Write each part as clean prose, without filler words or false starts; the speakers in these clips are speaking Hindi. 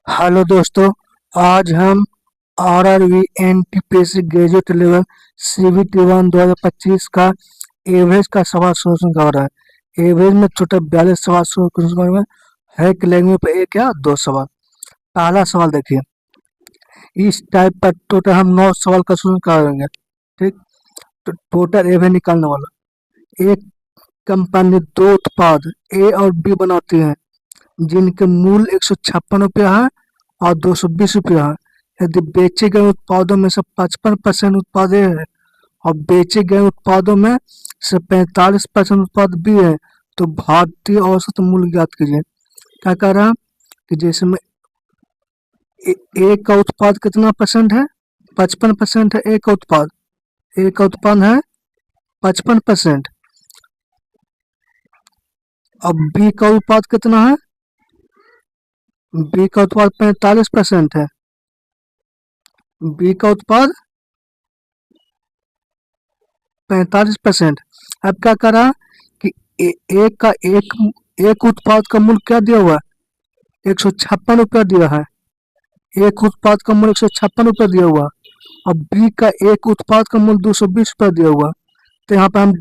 हेलो दोस्तों। आज हम RRB NTPC graduate level CBT 2025 का एवरेज का सवाल सोल्यूशन कर रहा है। एवरेज में टोटल 42 सवाल सोल्यूशन है कि लैंग्वेज पे एक या दो सवाल। पहला सवाल देखिए, इस टाइप पर टोटल हम 9 सवाल का सोल्यूशन करेंगे। ठीक, तो टोटल एवरेज निकालने वाला। एक कंपनी दो उत्पाद ए और बी बनाती है जिनके मूल्य 156 रुपया है और 220 रुपया है। यदि बेचे गए उत्पादों में से 55% उत्पाद ए है और बेचे गए उत्पादों में से 45% उत्पाद बी है, तो भारतीय औसत मूल्य ज्ञात कीजिए। क्या कह रहा है कि जैसे में ए का उत्पाद कितना परसेंट है? 55% है ए का उत्पाद। ए का उत्पाद है 55%। अब बी का उत्पाद कितना है? बी का उत्पाद 45% है। बी का उत्पाद 45%। अब क्या करा कि ए का एक उत्पाद का मूल्य क्या दिया हुआ है? 156 रुपया दिया है। एक उत्पाद का मूल्य 156 रुपया दिया हुआ। और बी का एक उत्पाद का मूल्य 220 रुपया दिया हुआ। तो यहाँ पे हम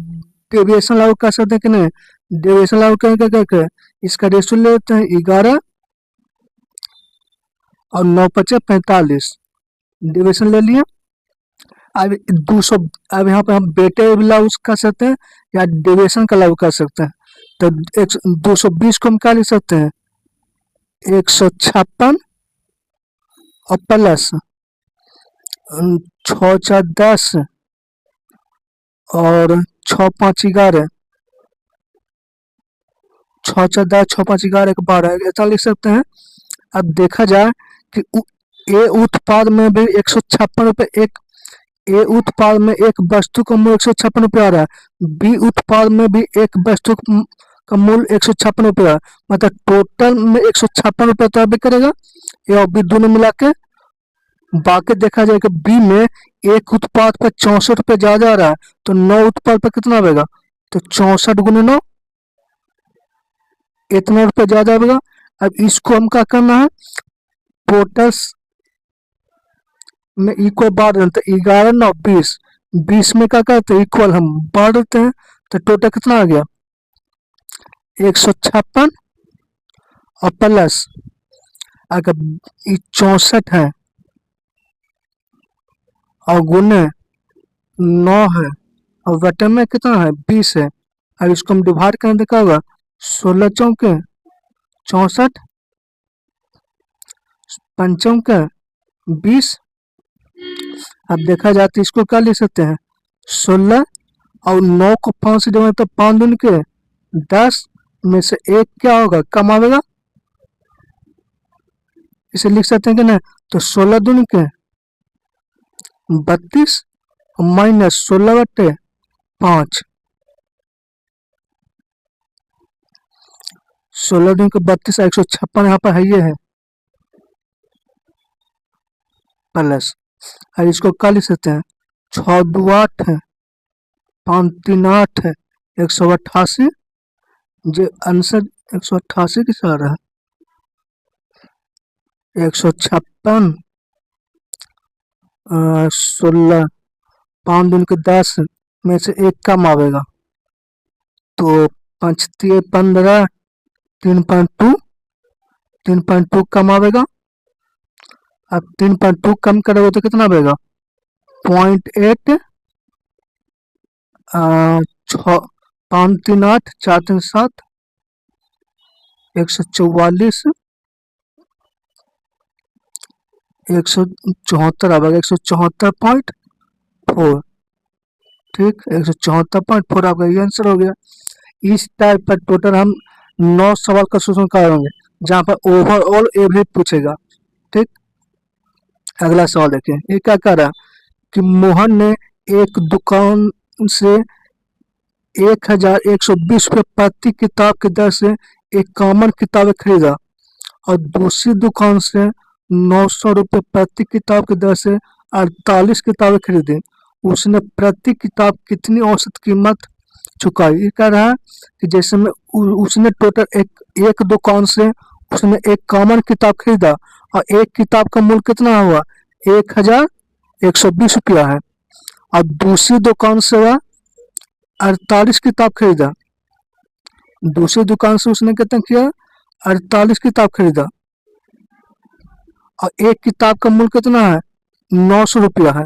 डेविएशन लागू कर सकते हैं कि नहीं? डेविएशन लागू करके क्या इसका रेशियो ले लेते हैं 11 और 9 × 45। डेविएशन ले लिया। अब 200, अब यहाँ पे हम बेटे भी लागू कर सकते हैं या डेविएशन का लागू कर सकते हैं। तो 220 को हम क्या लिख सकते हैं? 156 और प्लस 6 × 4 = 10 और 6 × 5 = 11। 6 × 4 = 10, 6 × 5 = 11, 1 12 ऐसा लिख सकते हैं। अब देखा जाए कि ए उत्पाद में भी 156 रुपये ए उत्पाद में एक वस्तु का मूल्य 156 रुपया आ रहा है। बी उत्पाद में भी एक वस्तु का मूल्य 156 रुपया है। मतलब टोटल में 156 रुपया तो अभी करेगा ए और बी दोनों मिला के। बाकी देखा जाए कि बी में एक उत्पाद पर 64 रुपये ज्यादा आ रहा है, तो 9 उत्पाद पर कितना आएगा? तो 64 × 9 इतना रुपये ज्यादा आएगा। अब इसको हम क्या करना है? टोटल में इक्वल बाढ़ देते हैं। 11 9 20, 20 में क्या करते हैं? इक्वल हम बाढ़ देते हैं। तो टोटल कितना आ गया? 156 और प्लस अगर 64 है और गुने 9 है और बटे में कितना है? 20 है। अब इसको हम डिवाइड करें तो क्या होगा? 16 चौके 64, 5 चौके 20। अब देखा जाए तो इसको क्या लिख सकते हैं? 16 और 9 को 5 से डिवाइड तो 5 दूनी के 10 में से एक क्या होगा? कम आएगा। इसे लिख सकते हैं कि नहीं? तो 16 दूनी के 32 माइनस 16/5। 16 दूनी के 32, 156 यहाँ पर है, ये है प्लस। और इसको क्या लिख सकते हैं? 6 2 8 है, 5 3 8 है, 188। जो आंसर 188 किस आ रहा है? 156 16 5 दूनी के 10 में से एक कम आवेगा, तो 5 3 15 3.2 3.2 कम आवेगा। अब 3.2 कम करोगे तो कितना आवेगा? 0.8 छ 5 3 8 4 3 7 144 174 आवेगा। 174.4। ठीक, 174.4 आपका ये आंसर हो गया। इस टाइप पर टोटल हम 9 सवाल का सोल्यूशन करेंगे जहाँ पर ओवरऑल एवरेज पूछेगा। ठीक, अगला सवाल देखिए, ये क्या कह रहा है कि मोहन ने एक दुकान से 1120 रुपये प्रति किताब की दर से एक कॉमन किताबें खरीदा और दूसरी दुकान से 900 रुपये प्रति किताब की दर से 48 किताबें खरीदी। उसने प्रति किताब कितनी औसत कीमत चुकाई? ये कह रहा है कि जैसे में उसने टोटल एक दुकान से उसने एक कॉमन किताब खरीदा और एक किताब का मूल्य कितना हुआ, 1120 रुपया है। और दूसरी दुकान से वह 48 किताब खरीदा, दूसरी दुकान से उसने कितना किया, 48 किताब खरीदा। और एक किताब का मूल्य कितना है, 900 रुपया है।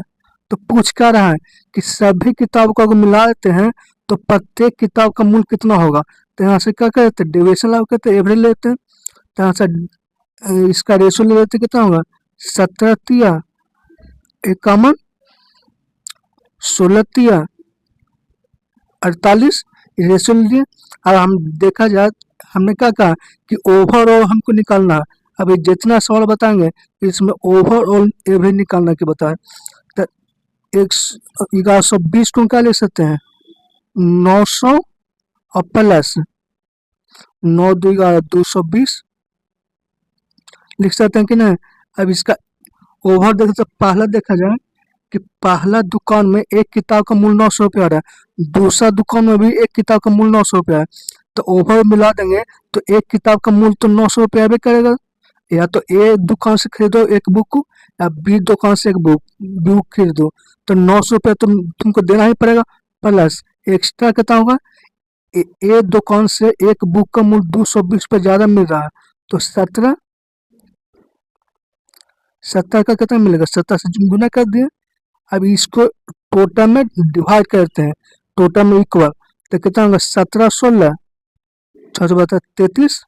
तो पूछ क्या रहा है कि सभी किताबों को अगर मिला देते हैं तो प्रत्येक किताब का मूल्य कितना होगा। तो यहाँ से क्या करते हैं, डेविएशन लागू करते हैं, एवरेज लेते हैं। तो यहाँ से इसका रेशो ले लेते कितना होगा, 17 तिया इक्यावन, 16 तिया 48 रेशो लिए। अब हम देखा जाए, हमने क्या कहा कि ओवरऑल हमको निकालना है। अभी जितना सवाल बताएंगे इसमें ओवरऑल एवरेज निकालना के बताए। तो 1120 को क्या ले सकते हैं, 900 और प्लस 9 2 11 220 लिख सकते हैं कि नहीं। अब इसका ओवर देखें तो पहला देखा जाए कि पहला दुकान में एक किताब का मूल्य 900 रुपया आ रहा है, दूसरा दुकान में भी एक किताब का मूल्य 900 रुपया है। तो ओवर मिला देंगे तो एक किताब का मूल्य तो 900 रुपया भी करेगा। या तो ए दुकान से खरीदो एक बुक, या बी दुकान से एक बुक खरीदो, तो 900 रुपया तुमको देना ही पड़ेगा। प्लस एक्स्ट्रा कितना होगा, ए दुकान से एक बुक का मूल्य 220 रुपये ज्यादा मिल रहा है, तो 17 का कितना मिलेगा, 17 से गुना कर दिए। अब इसको टोटल में डिवाइड करते हैं, टोटल में इक्वल, तो कितना होगा, 17 16 6 बता 33,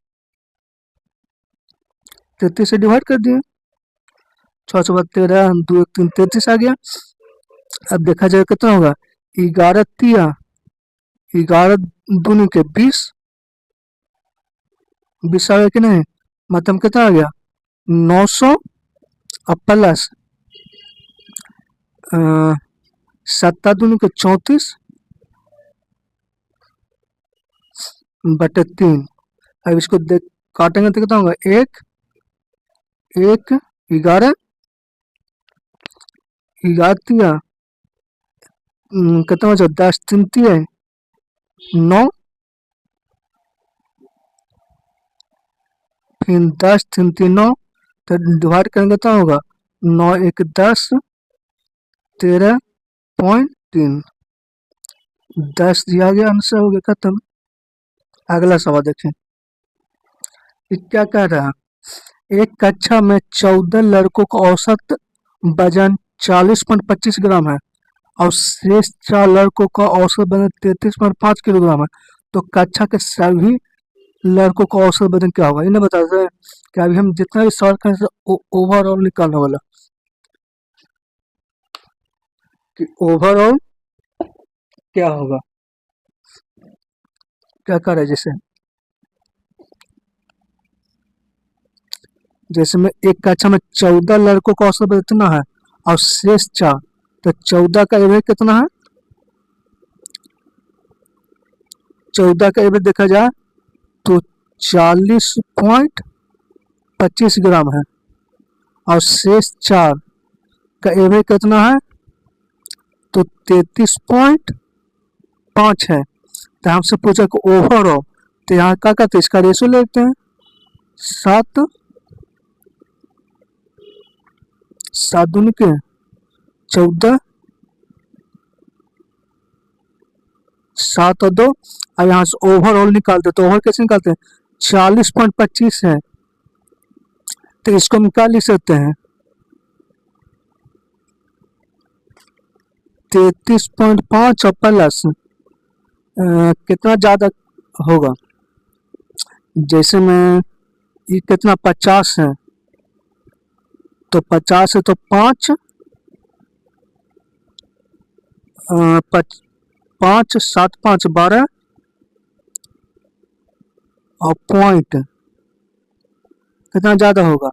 33 से डिवाइड कर दिए, 6 13 2 1 3 33 आ गया। अब देखा जाए कितना होगा, 11 तिया 11 दूनी के 20 20 आ गया कि नहीं। मतलब कितना आ गया, 900 और प्लस 7 दूनी के 34 बटे 3। अब इसको देख काटेंगे तो कितना होगा, 1 1 11 11 तिया कितना बचा, 10 3 तिया 9, फिर 10 3 3 9, तो डिवाइड करेंगे कितना होगा, 9 1 10 13.3, 10 दिया गया, आंसर हो गया खत्म। अगला सवाल देखें, ये क्या कह रहा है, एक कक्षा में 14 लड़कों का औसत वजन 40.25 ग्राम है और शेष 4 लड़कों का औसत वजन 33.5 किलोग्राम है। तो कक्षा के सभी लड़कों का औसत वजन क्या होगा, इन्हें बता दें कि अभी हम जितना भी सवाल करें ओवरऑल निकालने वाला कि ओवरऑल क्या होगा, क्या करे, जैसे में एक कक्षा में 14 लड़कों का औसत वजन कितना है और शेष 4, तो 14 का एवरेज कितना है, 14 का एवरेज देखा जाए तो 40.25 ग्राम है और शेष 4 का एवरेज कितना है, तो 33.5 है। तो हमसे पूछा कि ओवरऑल, तो यहाँ क्या करते हैं, इसका रेशो लेते हैं, 7 7 दूनी के 14 7 और 2। अब यहाँ से ओवरऑल निकालते, तो ओवर कैसे निकालते हैं, 40.25 है, तो इसको हम क्या लिख सकते हैं, 33.5 और प्लस कितना ज्यादा होगा, जैसे में ये कितना 50 है, तो 50 है तो 5 5 7 5 12 और पॉइंट कितना ज्यादा होगा,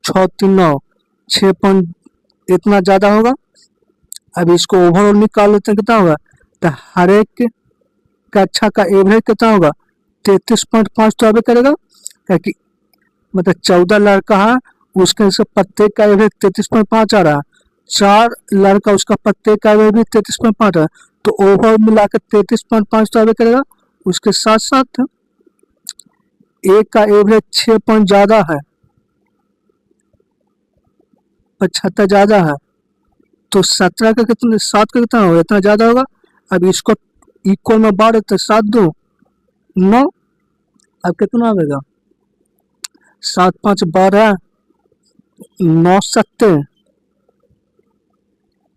6 3 9 6 पॉइंट इतना ज्यादा होगा। अब इसको ओवरऑल निकाल लेते हैं, कितना होगा, तो हर एक कक्षा का एवरेज कितना होगा, 33.5 तो अभी करेगा, क्योंकि मतलब 14 लड़का है, उसके प्रत्येक का एवरेज 33.5 आ रहा है, 4 लड़का उसका प्रत्येक का एवरेज भी 33.5 है, तो ओवरऑल मिलाकर 33.5 तो अभी करेगा। उसके साथ साथ एक का एवरेज 6 पॉइंट ज्यादा है, 75 ज्यादा है, तो 17 का कितना, 7 का कितना होगा, इतना ज्यादा होगा। अब इसको इक्वल में बाढ़ तो 7 2 9, अब कितना आएगा, 7 5 12, 9 7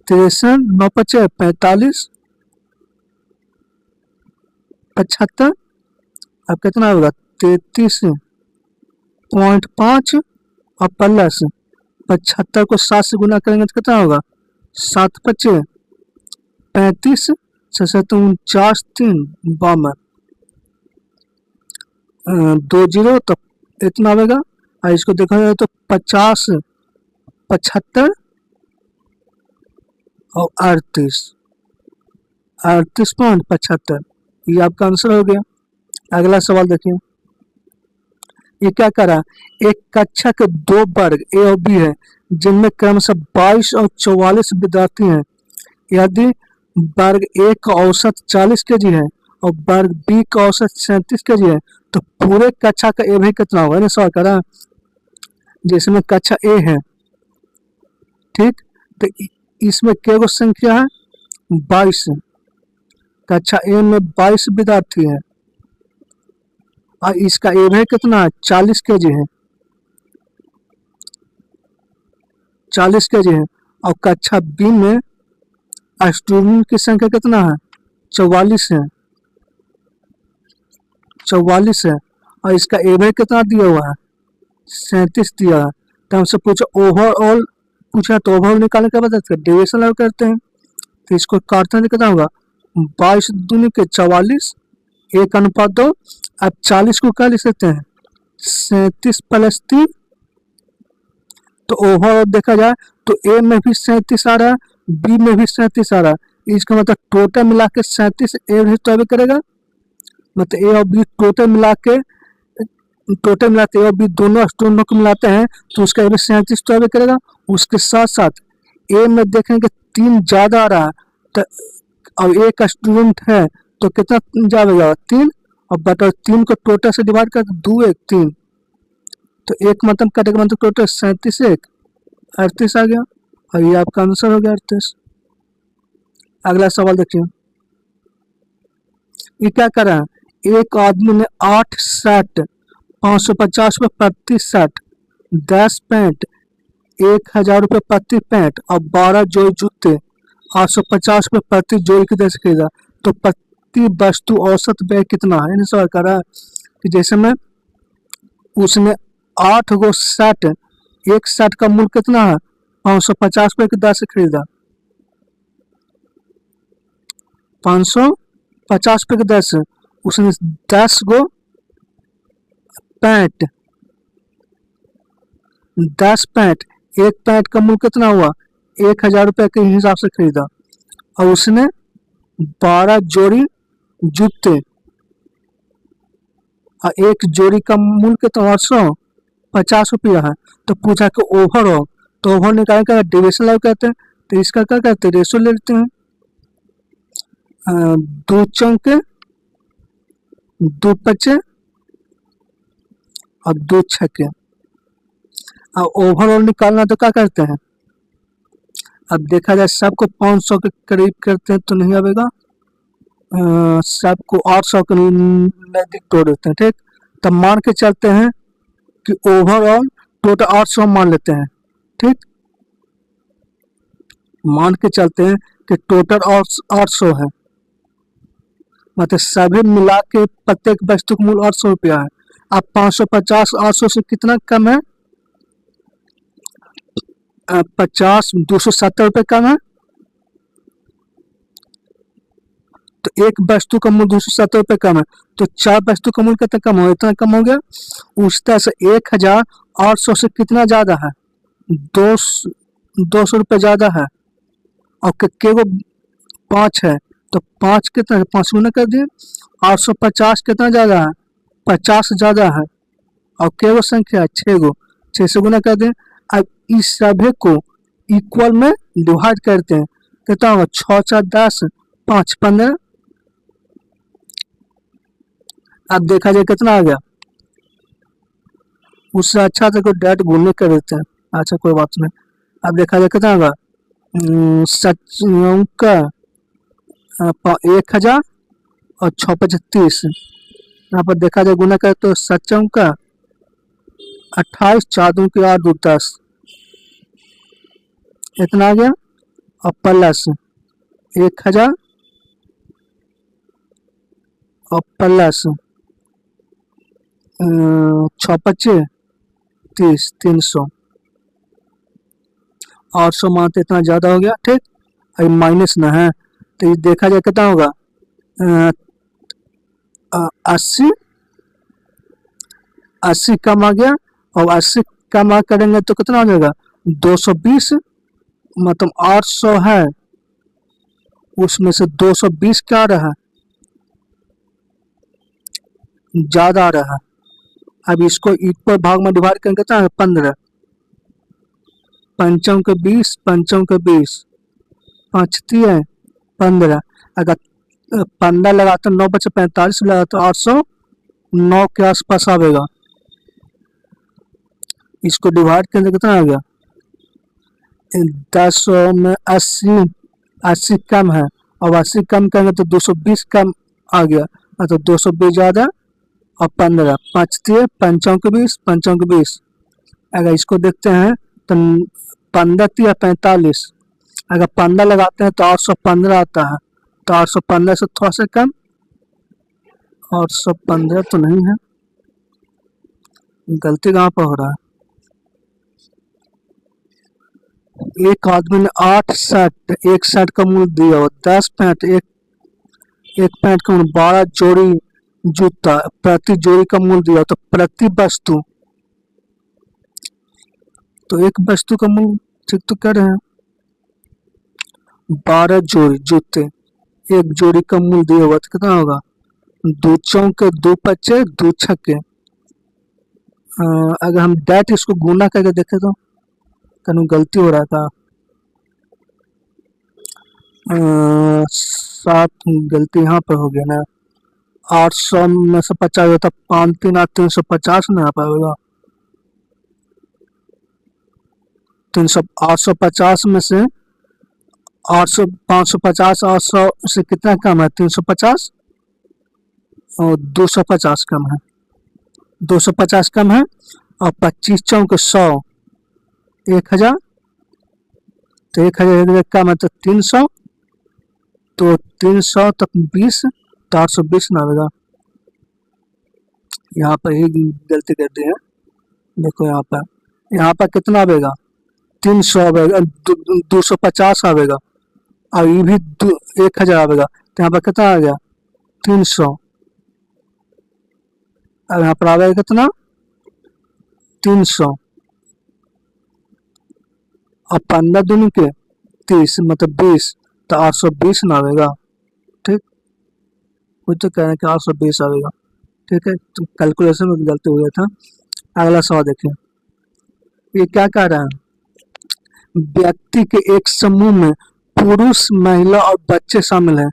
63, 9 5 45, 75, अब कितना होगा 33.5 और प्लस 75 को 7 से गुना करेंगे तो कितना होगा, 7 5 35, 49 3 52, 2 0, तो इतना आएगा। और इसको देखा जाए तो 50 75 और 38.75, ये आपका आंसर हो गया। अगला सवाल देखिए, ये क्या करा, एक कक्षा के 2 वर्ग ए और बी है जिनमें क्रमशः 22 और 44 विद्यार्थी हैं। यदि वर्ग ए का औसत 40 केजी है और वर्ग बी का औसत 37 केजी है तो पूरे कक्षा का एवरेज कितना होगा, ना सवाल करा। जिसमें कक्षा ए है, ठीक, तो इसमें केवल संख्या है 22, कक्षा ए में 22 विद्यार्थी है और इसका एवरेज कितना है, 40 केजी है, 40 केजी है। और कक्षा बी में स्टूडेंट की संख्या कितना है, 44 है, 44 है, और इसका एवरेज कितना दिया हुआ है, 37 दिया है। तो हमसे पूछा ओवरऑल, पूछा तो ओवरऑल निकालने के बाद डिविजन लगा करते हैं, तो इसको काटते हैं कितना होगा, 22 दूनी के 44, 1:2। अब 40 को क्या लिख सकते हैं, 37 + 3, तो ओवरऑल देखा जाए तो ए में भी 37 आ रहा है, बी में भी 37 आ रहा है, इसका मतलब टोटल मिला के 37 एवरेज तो अभी करेगा। मतलब ए और बी टोटल मिला के ए और बी दोनों स्टूडेंटों को मिलाते हैं तो उसका एवरेज 37 तो अभी करेगा। उसके साथ साथ ए में देखेंगे 3 ज्यादा आ रहा है, तो अब एक स्टूडेंट है तो कितना ज्यादा जाएगा, 3, और बटा 3 को टोटल से डिवाइड कर 2 1 3, तो एक मतलब कटेगा, मतलब टोटल 37 1 38 आ गया, और ये आपका आंसर हो गया 38। अगला सवाल देखिए, ये क्या कर रहा है, एक आदमी ने 8 शर्ट 550 रुपये प्रति शर्ट, 10 पैंट 1000 रुपये प्रति पैंट और 12 जोड़ी जूते 850 रुपये प्रति जोड़ी की दर से खरीदा, तो प्रति वस्तु औसत व्यय कितना है। यानी सवाल कर रहा है कि जैसे में उसने 8 गो शर्ट, एक शर्ट का मूल्य कितना है, 550 रुपये की दर से खरीदा, 550 रुपये की दर से उसने 10 गो पैंट, 10 पैंट, एक पैंट का मूल्य कितना हुआ, 1000 रुपये के हिसाब से खरीदा, और उसने 12 जोड़ी जूते और एक जोड़ी का मूल्य कितना 850 रुपया है। तो पूछा कि ओवरऑल, तो ओवरऑल निकालने का डिविजन लगा कहते हैं, तो इसका क्या कहते हैं, रेशो ले लेते हैं, 2 चौके 2 पचे और 2 छक्के। अब ओवरऑल निकालना तो क्या करते हैं, अब देखा जाए सबको 500 के करीब करते हैं तो नहीं आएगा, सबको 800 के नजदीक तोड़ देते हैं, ठीक। तब मान के चलते हैं कि ओवरऑल टोटल 800 मान लेते हैं, ठीक, मान के चलते हैं कि टोटल 800 है, मतलब सभी मिला के प्रत्येक वस्तु का मूल्य 800 रुपया है। अब 550 800 से कितना कम है, 50 270 रुपये कम है, तो एक वस्तु का मूल्य 270 रुपये कम है, तो 4 वस्तु का मूल्य कितना कम हो, इतना कम हो गया। उस तरह से 1800 से कितना ज्यादा है, 200 रुपये ज्यादा है, और केवल 5 है, तो 5 कितना है, 5 गुना कर दिए, 850 कितना ज्यादा है, 50 ज्यादा है, और केवल संख्या 6 गो, 6 से गुना कर दिए। अब इस सभी को इक्वल में डिवाइड करते हैं, कितना होगा, 6 4 10 5 15। अब देखा जाए कितना आ गया, उससे अच्छा था कोई डायरेक्ट घूमने कर देते हैं। अच्छा कोई बात नहीं। अब देखा जाए कितना होगा, सचिनों का 1000 और 6 25 30। यहाँ पर देखा जाए गुना करे तो सचिनों का 28, 4 दूनी के 8 2 10, इतना आ गया। और प्लस 1000 और प्लस 6 25 30, 300 और 100 मानते इतना ज्यादा हो गया। ठीक, अभी माइनस ना है तो ये देखा जाए कितना होगा, 80 80 कम आ गया। और 80 कम करेंगे तो कितना हो जाएगा, 220। मतलब 800 है, उसमें से 220 क्या आ रहा है, ज्यादा आ रहा है। अब इसको इक्वल भाग में डिवाइड करेंगे कितना है, 15। पंचम के 20, पंचम के 20, 5 है 15। अगर 15 लगा तो 9 बचे 45 लगा तो 809 के आसपास आएगा। इसको डिवाइड करेंगे कितना आ गया, 10 में 80, 80 कम है और 80 कम करेंगे तो 220 कम आ गया। तो 220 ज्यादा और 15, 5 पंचों के 20, पंचों के 20। अगर इसको देखते हैं तो 15 45, अगर 15 लगाते हैं तो 815 आता है। तो 815 से थोड़ा सा कम, 815 तो नहीं है, गलती कहाँ पर हो रहा है। एक आदमी ने 8 शर्ट, एक शर्ट का मूल्य दिया और 10 पैंट, एक पैंट का मूल्य 12 जोड़ी जूता प्रति जोड़ी का मूल्य दिया। तो प्रति वस्तु, तो एक वस्तु का मूल्य ठीक तो कर रहे हैं, 12 जोड़ी जूते, एक जोड़ी का मूल्य दिया हुआ तो कितना होगा, 2 चौके 2 पच्चे 2 छक्के। अगर हम डायरेक्ट इसको गुना करके देखें तो कहीं गलती हो रहा था, 7 गलती यहाँ पर हो गया ना। 800 में से 50 होता, 5 3 8 350 ना यहाँ पर होगा। 850 में से 800 550, 800 से कितना कम है, 350 और 250 कम है, 250 कम है। और 25 चौके 100, 1000, तो 1000 कम है तो 300, तो 300 तक 20, तो 820 ना आएगा। यहाँ पर ही गलती कर दी है। देखो यहाँ पर कितना आएगा, 300 आएगा, 250 आएगा और ये भी 1000 आएगा। तो यहाँ पर कितना आ गया, 300। अब यहाँ पर आएगा कितना, 300 और 15 दूनी के 30 मतलब 20, तो 820 ना आएगा। ठीक, कुछ तो कह रहे हैं कि 820 आएगा। ठीक है, तो कैलकुलेशन में गलती हो गया था। अगला सवाल देखिए, ये क्या कह रहा है, व्यक्ति के एक समूह में पुरुष, महिला और बच्चे शामिल हैं।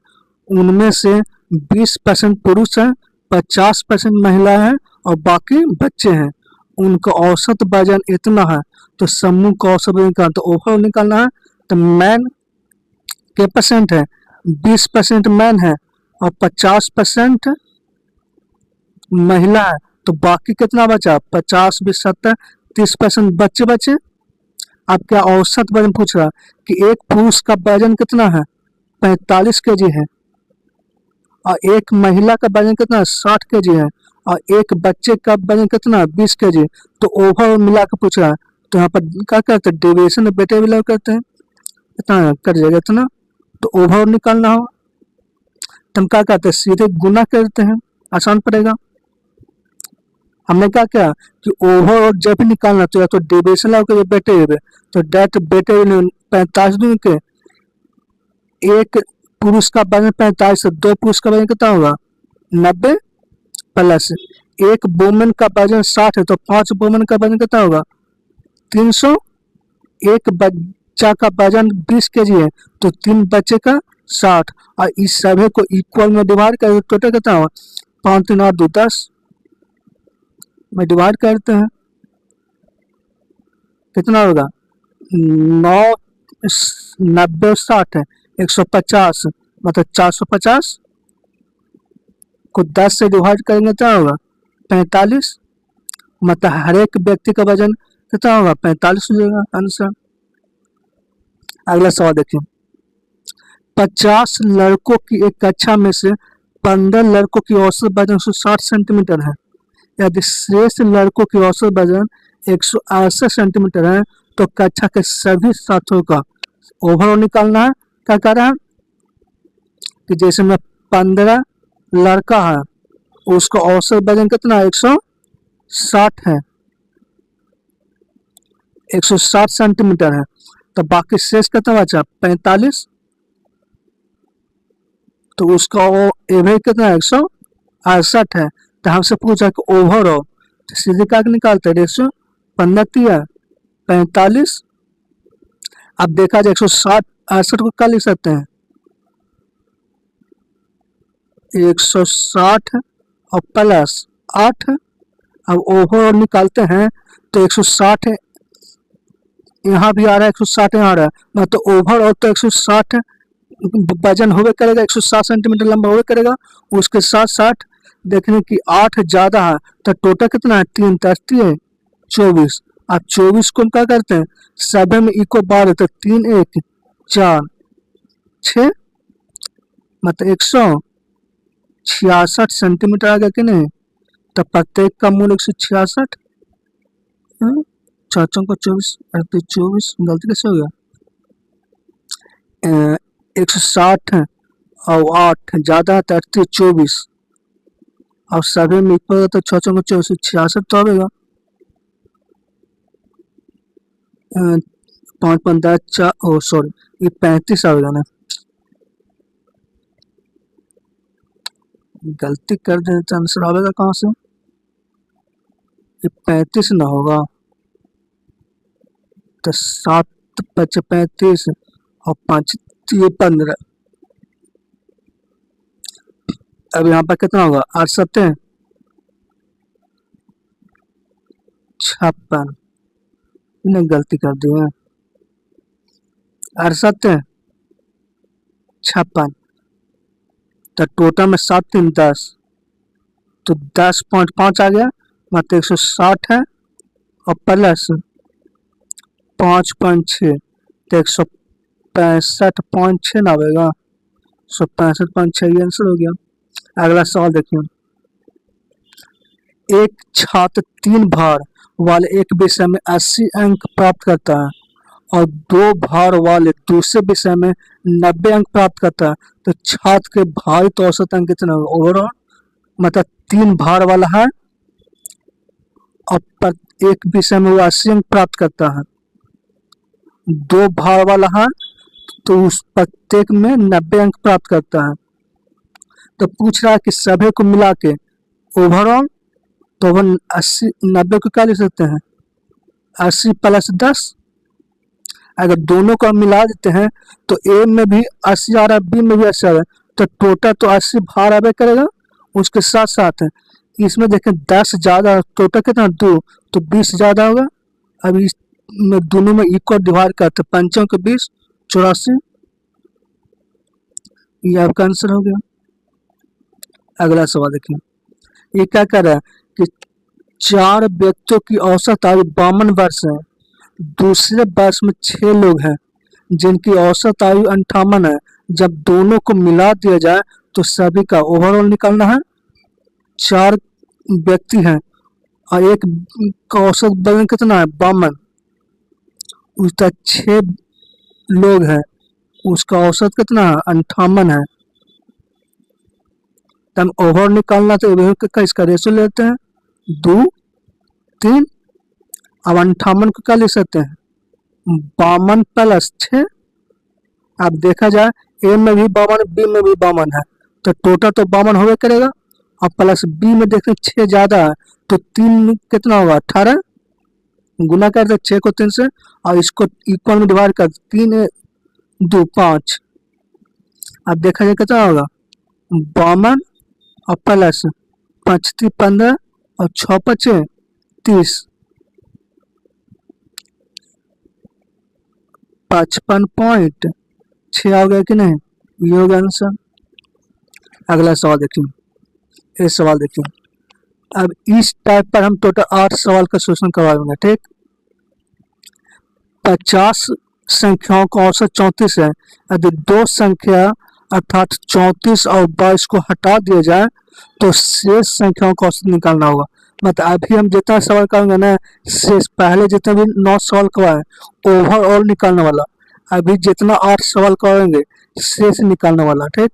उनमें से 20% पुरुष है, 50% महिला है और बाकी बच्चे हैं। उनका औसत वजन इतना है। तो समूह का औसत वजन निकालना, तो ओवरऑल निकालना है। तो मैन के परसेंट है, 20% मैन है और 50% महिला है। तो बाकी कितना बचा, 50 20 70, 30% बच्चे बचे। अब क्या औसत वजन पूछ रहा कि एक पुरुष का वजन कितना है, 45 केजी है और एक महिला का वजन कितना है, 60 केजी है और एक बच्चे का वजन कितना है, 20 केजी। तो ओवरऑल मिला के पूछ रहा है। तो यहाँ पर क्या करते हैं, डेविएशन में बेटे मिला करते हैं, इतना कर जाएगा इतना। तो ओवरऑल निकालना हो तो हम क्या करते हैं, सीधे गुना करते हैं, आसान पड़ेगा। हमने क्या किया कि ओवरऑल जब भी निकालना तो या तो डेविएशन लगा के बेटे हुए, तो डेट बेटे 45 दिन के, एक पुरुष का वजन 45 है, 2 पुरुष का वजन कितना होगा, 90 प्लस एक वुमेन का वजन 60 है, तो 5 वुमेन का वजन कितना होगा, 300। एक बच्चा का वजन 20 केजी है, तो 3 बच्चे का 60 और इस सभी को इक्वल में डिवाइड कर टोटल कितना होगा, 5 3 8 2 10 में डिवाइड करते हैं। कितना होगा, 9 90 60 है, 150 मतलब 450 को 10 से डिवाइड करेंगे क्या होगा, 45 मतलब हर एक व्यक्ति का वजन कितना होगा, 45 हो जाएगा आंसर। अगला सवाल देखिए, 50 लड़कों की एक कक्षा में से 15 लड़कों की औसत वजन 160 सेंटीमीटर है। यदि शेष लड़कों की औसत वजन 168 सेंटीमीटर है तो कक्षा के सभी छात्रों का ओवरऑल निकालना है। क्या कह रहा है कि जैसे में 15 लड़का है, उसका औसत वजन कितना है, 160 है, 160 सेंटीमीटर है, तो बाकी शेष कितना बचा, 45, तो उसका एवरेज कितना है, 168 है। तो हमसे पूछा कि ओवरऑल, तो सीधे क्या निकालते हैं, 115 45। अब देखा जाए 160 68 को क्या लिख सकते हैं, 160 और प्लस 8। अब ओवरऑल निकालते हैं तो 160 यहाँ भी आ रहा है, 160 यहाँ आ रहा है, मतलब ओवरऑल तो 160 वजन होवे करेगा, 160 सेंटीमीटर लंबा होवे करेगा। उसके साथ साथ देखने की 8 ज्यादा है, तो टोटल कितना है, 3 30 है 24। अब 24 को हम क्या करते हैं, सभी में इको बार देते, 3 1 4 6 मतलब 166 सेंटीमीटर आ गया कि नहीं। तो प्रत्येक का मूल 166, चाचा को 24 24 गलती कैसे हो गया, 160 और 8 ज्यादा है, 38 24 और सभी में इक्वल तो 6 को 24 66 तो आएगा, 5 15 4 ओ सॉरी ये 35 आएगा ना, गलती कर दे तो आंसर आएगा कहाँ से, ये 35 ना होगा, तो 7 5 35 और 5 ये 15। अब यहाँ पर कितना होगा, 8 7 56, इन्हें गलती कर दी है, 8 7 56, तो टोटल में 7 3 10, तो 10.5 आ गया, मतलब 160 है और प्लस 5.6 तो 165.6 ना आएगा, 165.6 ये आंसर हो गया। अगला सवाल देखिए, एक छात्र 3 भार वाले एक विषय में 80 अंक प्राप्त करता है और 2 भार वाले दूसरे विषय में 90 अंक प्राप्त करता है, तो छात्र के भारित औसत अंक कितना होगा ओवरऑल, मतलब 3 भार वाला है और एक विषय में वो 80 अंक प्राप्त करता है, 2 भार वाला है तो उस प्रत्येक में 90 अंक प्राप्त करता है। तो पूछ रहा है कि सभी को मिला के ओवरऑल, तो वो 80 90 को क्या लिख सकते हैं, 80 प्लस 10। अगर दोनों को हम मिला देते हैं तो ए में भी 80 आ रहा है, बी में भी 80 आ रहा है, तो टोटल तो 80 भार आवे करेगा। उसके साथ साथ इसमें देखें 10 ज्यादा, टोटल कितना 2, तो 20 ज्यादा होगा। अब इस में दोनों में इक्वल डिवाइड करते, 5 के 20 84, ये आपका आंसर हो गया। अगला सवाल देखिए, ये क्या कर रहा है कि 4 व्यक्तियों की औसत आयु 52 वर्ष है, दूसरे वर्ष में 6 लोग हैं जिनकी औसत आयु 58 है। जब दोनों को मिला दिया जाए तो सभी का ओवरऑल निकालना है। 4 व्यक्ति हैं और एक का औसत वजन कितना है, 52, उसका 6 लोग हैं, उसका औसत कितना है, 58 है। तो हम ओवरऑल निकालना तो का इसका रेशो लेते हैं 2 3, अब 58 को क्या ले सकते हैं, 52 प्लस 6। अब देखा जाए ए में भी 52 बी में भी 52 है, तो टोटल तो 52 होवे करेगा और प्लस बी में देखें 6 ज्यादा है, तो 3 कितना होगा, 18, गुना कर दे 6 को 3 से और इसको इक्वल में डिवाइड कर 3 2 5। अब देखा जाए कितना होगा, 52 और प्लस 5 15 और 6 5 30, 55.6 आ गया कि नहीं, ये हो गया आंसर। अगला सवाल देखिए, ये सवाल देखिए। अब इस टाइप पर हम टोटल 8 सवाल का सोल्यूशन करवाएंगे, ठीक। 50 संख्याओं का औसत 34 है। यदि दो संख्या अर्थात 34 और 22 को हटा दिया जाए तो शेष संख्याओं का औसत निकालना होगा। मतलब अभी हम जितना सवाल करेंगे ना, शेष पहले जितने भी 9 सवाल करवाए ओवरऑल निकालने वाला, अभी जितना 8 सवाल करेंगे शेष निकालने वाला, ठीक।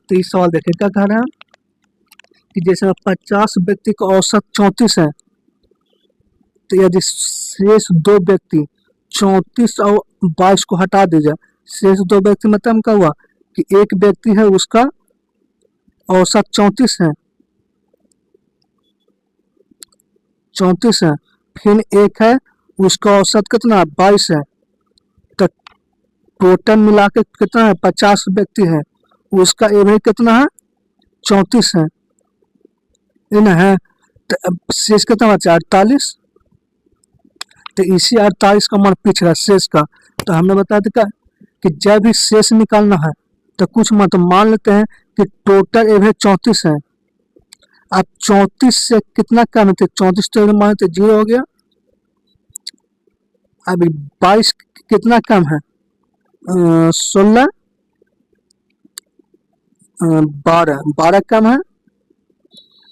तो इस सवाल देखिए क्या कह रहा है कि जैसे 50 व्यक्ति का औसत 34 है, तो यदि शेष दो व्यक्ति 34 और 22 को हटा दीजिए, शेष दो व्यक्ति मतलब क्या हुआ कि एक व्यक्ति है उसका औसत 34 है, 34 है, फिर एक है उसका औसत कितना 22 है, तो टोटल मिला के कितना है 50 व्यक्ति है, उसका एवरेज कितना है 34 है, ना है। तो अब शेष कितना बचा 48, तो इसी 48 का मान पूछ रहा शेष का। तो हमने बताया था कि जब भी शेष निकालना है तो कुछ मतलब मान लेते हैं कि टोटल एवरेज 34 है। अब 34 से कितना कम है, 34 तो मान लेते 0 हो गया। अभी 22 कितना कम है 16, 12 कम है।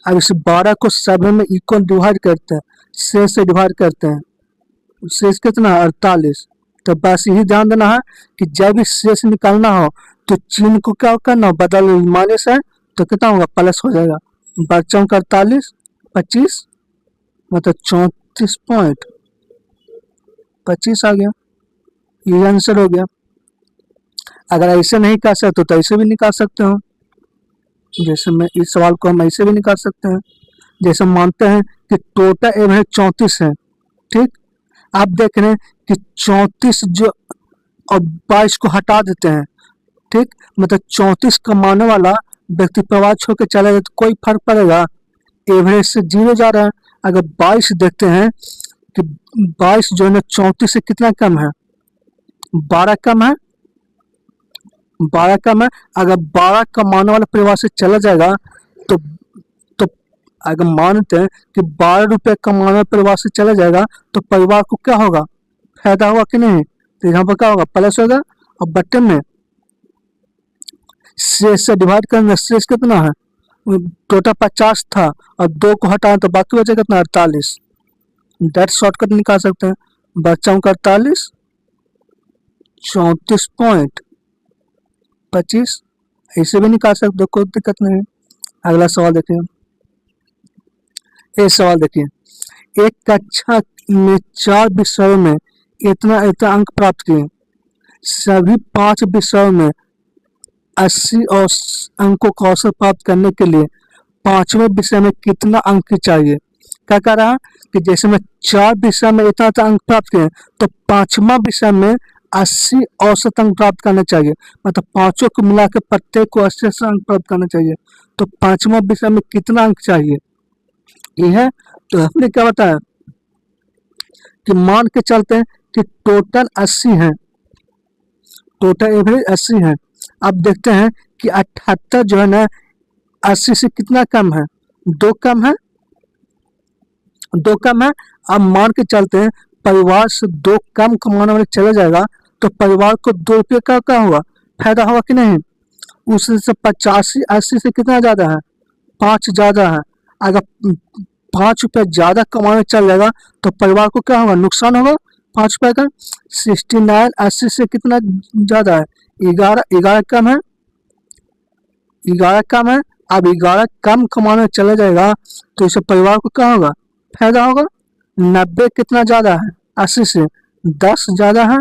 अब इस 12 को सभी में इक्वल डिवाइड करते हैं, शेष से डिवाइड करते हैं, शेष कितना 48। तो बस यही ध्यान देना है कि जब भी शेष निकालना हो तो चिन्ह को क्या करना बदल, माइनस है तो कितना होगा प्लस हो जाएगा। बच्चों का 48 25 मतलब 34.25 आ गया, ये आंसर हो गया। अगर ऐसे नहीं कर सकते तो ऐसे भी निकाल सकते हो, जैसे मैं इस सवाल को हम ऐसे भी निकाल सकते हैं। जैसे मानते हैं कि टोटल एवरेज 34 है, ठीक। आप देख रहे हैं कि 34 जो और 22 को हटा देते हैं, ठीक, मतलब 34 कमाने वाला व्यक्ति प्रवाह छोड़ के चला जाए तो कोई फर्क पड़ेगा, एवरेज से 0 जा रहा है। अगर 22 देखते हैं कि 22 जो है 34 से कितना कम है 12 कम है, 12 कम है। अगर 12 कमाने वाला परिवार से चला जाएगा तो अगर मानते हैं कि 12 रुपये कमाने वाले परिवार से चला जाएगा तो परिवार को क्या होगा फायदा होगा कि नहीं। तो यहाँ पर क्या होगा प्लस होगा, और बट्टे में शेष से डिवाइड करना, शेष कितना है टोटल 50 था और 2 को हटाए तो बाकी बचे कितना 48। डायरेक्ट शॉर्टकट निकाल सकते हैं, बच्चों का 48 34.25 ऐसे भी निकाल सकते हो, कोई दिक्कत नहीं है। अगला सवाल देखिए, ये सवाल देखिए। एक कक्षा में 4 विषयों में इतना अंक प्राप्त किए, सभी 5 विषयों में 80 अंकों का औसत प्राप्त करने के लिए 5वें विषय में कितना अंक चाहिए। क्या कह रहा है कि जैसे मैं 4 विषय में इतना अंक प्राप्त किए तो 5वां विषय में 80 औसत अंक प्राप्त करना चाहिए, मतलब पांचों को मिला के प्रत्येक को 80 अंक प्राप्त करना चाहिए। तो 5वां विषय में कितना अंक चाहिए ये है। तो हमने क्या बताया कि मान के चलते हैं कि टोटल 80 है, टोटल एवरेज 80 है। अब देखते हैं कि 78 जो है ना 80 से कितना कम है 2 कम है, 2 कम है। अब मान के चलते हैं परिवार से 2 कम कमाने वाले चला जाएगा तो परिवार को 2 रुपये का क्या होगा फायदा होगा कि नहीं। उससे 85 80 से कितना ज्यादा है 5 ज्यादा है। अगर 5 रुपये ज्यादा कमाने चल जाएगा तो परिवार को क्या होगा नुकसान होगा 5 रुपये का। 69 80 से कितना ज्यादा है 11 कम है, 11 कम है। अब 11 कम कमाने चला जाएगा तो इसे परिवार को क्या होगा फायदा होगा। 90 कितना ज्यादा है 80 से 10 ज्यादा है।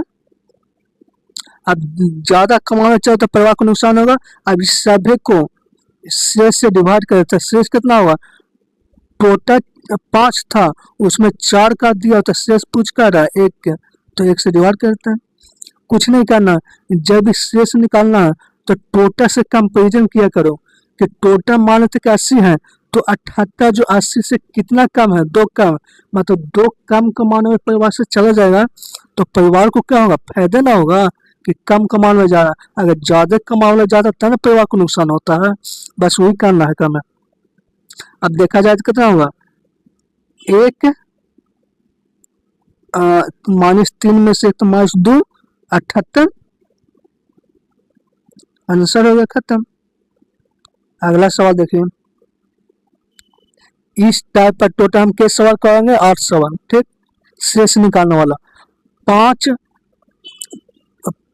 अब ज्यादा कमाने चले तो परिवार को नुकसान होगा। अब इस सभी को शेष से डिवाइड करें तो शेष कितना होगा, टोटल 5 था उसमें 4 का दिया तो शेष पूछ कर रहा है 1 के, तो 1 से डिवाइड करते हैं। कुछ नहीं करना, जब भी शेष निकालना है तो टोटल से कंपेरिजन किया करो कि टोटल मान लेते कि 80 है तो 78 जो 80 से कितना कम है, 2 कम, मतलब 2 कम कमाने वाले परिवार से चला जाएगा तो परिवार को क्या होगा, फायदा ना होगा कि कम कमाने वाला जा रहा है। अगर ज्यादा कमाने वाला ज्यादा तब ना परिवार को नुकसान होता है। बस वही करना है कम है। अब देखा जाए तो कितना होगा, एक -3 में से एक तो -2, 78, आंसर हो गया खत्म। अगला सवाल देखिए, इस टाइप पर टोटल हम किस सवाल करेंगे, 8 सवाल, ठीक। शेष निकालने वाला, पांच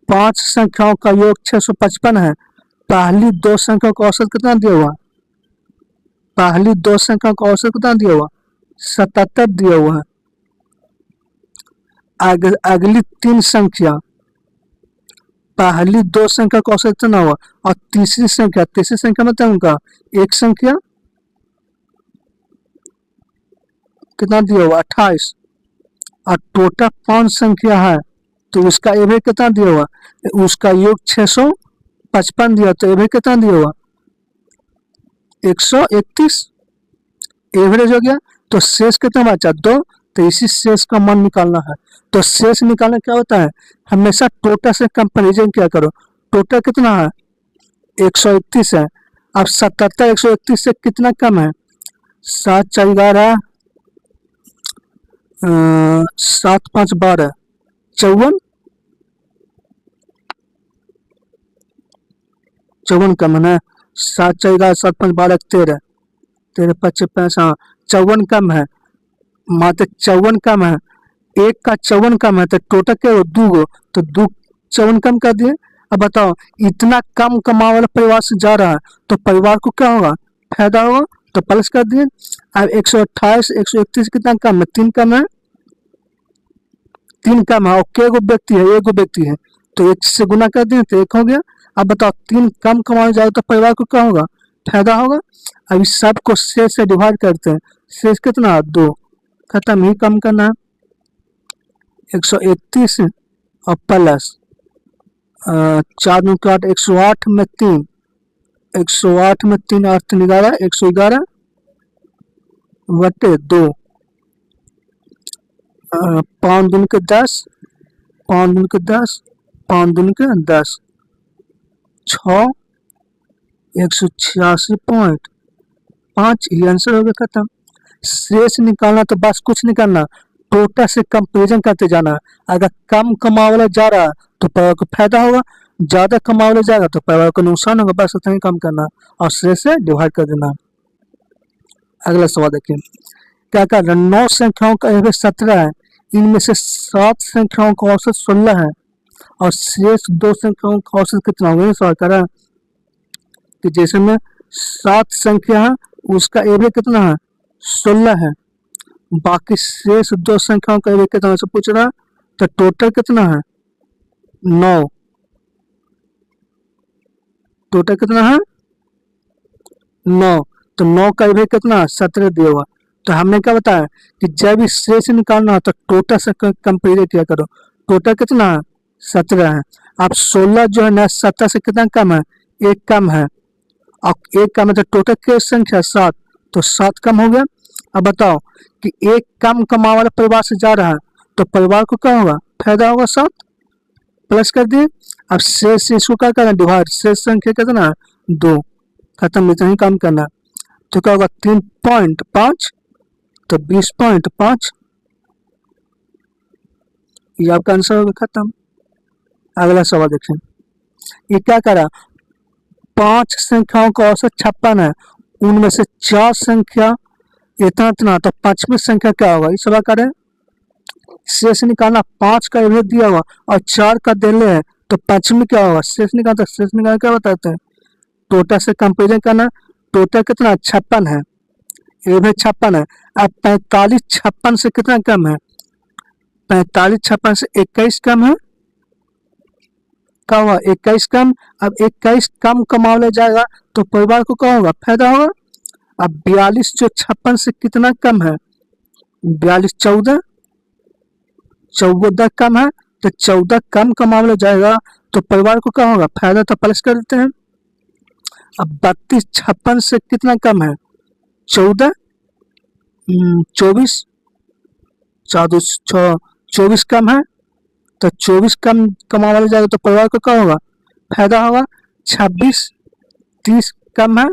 पांच संख्याओं का योग 655 है। पहली 2 संख्याओं का औसत कितना दिया हुआ, पहली 2 संख्याओं का औसत कितना दिया हुआ, 77 दिया हुआ है। अगली 3 संख्या, पहली 2 संख्या का औसत कितना हुआ, और तीसरी संख्या मतलब उनका एक संख्या कितना दिया हुआ, 28, और टोटल 5 संख्या है तो उसका एवरेज कितना दिया हुआ, उसका योग 655 दिया, तो एवरेज कितना दिया हुआ, 131 एवरेज हो गया। तो शेष कितना बचा, 2, तो इसी शेष का मान निकालना है। तो शेष निकालना क्या होता है, हमेशा टोटल से कंपैरिजन क्या करो, टोटल कितना है, 131 है। अब 77 131 से कितना कम है, 7 4 11, 7 5 12, 54 कम है ना, 7 4 11, 7 5 12, 13, 13 5 5, हाँ 54 कम है, मात्र 54 कम है। एक का 54 कम है तो टोटल क्या हो, 2 गो, तो 2 54 कम कर दिए। अब बताओ, इतना कम कमाने वाला परिवार से जा रहा है तो परिवार को क्या होगा, फायदा होगा, तो प्लस कर दिए। अब 128 131 कितना कम है, 3 कम है, 3 कम है, और के गो व्यक्ति है, एक गो व्यक्ति है, तो 1 से गुना कर दिए तो 1 हो गया। अब बताओ, 3 कम कमाने जाए तो परिवार को क्या होगा, फायदा होगा। अब इस सब को शेष से डिवाइड करते हैं, शेष कितना, 2, खत्म, ही कम करना है। 131 और प्लस 4 9 8, 108 में 3, 108 में 3 8 3 11, 111 बटे 2, 5 दूनी के 10, 5 दूनी के 10, 5 दूनी के 10, 6 186.5, ये आंसर हो गया, खत्म। शेष निकालना तो बस कुछ नहीं करना, टोटल से कंपेरिजन करते जाना। अगर कम कमाने वाला जा रहा है तो परिवार को फायदा होगा, ज्यादा कमाने वाला जाएगा तो परिवार को नुकसान होगा, बस उतना ही कम करना और शेष से डिवाइड कर देना। अगला सवाल देखिए, क्या कर रहा है, 9 संख्याओं का एवरेज 17 है, इनमें से 7 संख्याओं का औसत 16 है और शेष 2 संख्याओं का औसत कितना होगा। सवाल कर रहा है कि जैसे में 7 संख्या है उसका एवरेज कितना है, 16 है, बाकी शेष 2 संख्याओं का एवरेज कितना से पूछ रहा है, तो टोटल कितना है, 9, टोटल कितना है, 9, तो 9 का एवरेज कितना है, 17 दिया हुआ। तो हमने क्या बताया कि जब इस शेष निकालना है तो टोटल से कंपेयर किया करो, टोटल कितना है, 17 है। अब 16 जो है ना 17 से कितना कम है, 1 कम है, और 1 कम है तो टोटल क्या संख्या 7, तो 7 कम हो गया। अब बताओ कि 1 कम कमाने वाला परिवार से जा रहा है तो परिवार को क्या होगा, फायदा होगा, 7 प्लस कर दिए। अब शेष इसको क्या करना, डिवाइड, शेष संख्या कितना है, 2, खत्म, इतना ही काम करना। तो क्या होगा, 3.5, तो 20.5, ये आपका आंसर होगा, खत्म। अगला सवाल देखिए, ये क्या करा, 5 संख्याओं का औसत 56 है, उनमें से 4 संख्या इतना इतना, तो 5वीं संख्या क्या होगा, इस सवाल करें। शेष निकालना, 5 का एवरेज दिया हुआ और 4 का दिले है, तो 5वीं क्या होगा, शेष निकालना, शेष निकालना क्या बताते हैं, टोटल से कंपेरिजन करना। टोटल कितना, 56 है, एवरेज 56 है। अब 45 56 से कितना कम है, 45 56 से 21 कम है, क्या हुआ, 21 कम। अब 21 कम कमाने जाएगा तो परिवार को क्या होगा, फायदा होगा। अब 42 जो 56 से कितना कम है, 42 14, 14 कम है, तो 14 कम कमाने जाएगा तो परिवार को क्या होगा, फायदा, तो प्लस कर देते हैं। अब 32 56 से कितना कम है, 14, 24, 24 कम है तो 24 कम कमाने वाला जाएगा तो परिवार को क्या होगा, फायदा होगा। 26, 30 कम है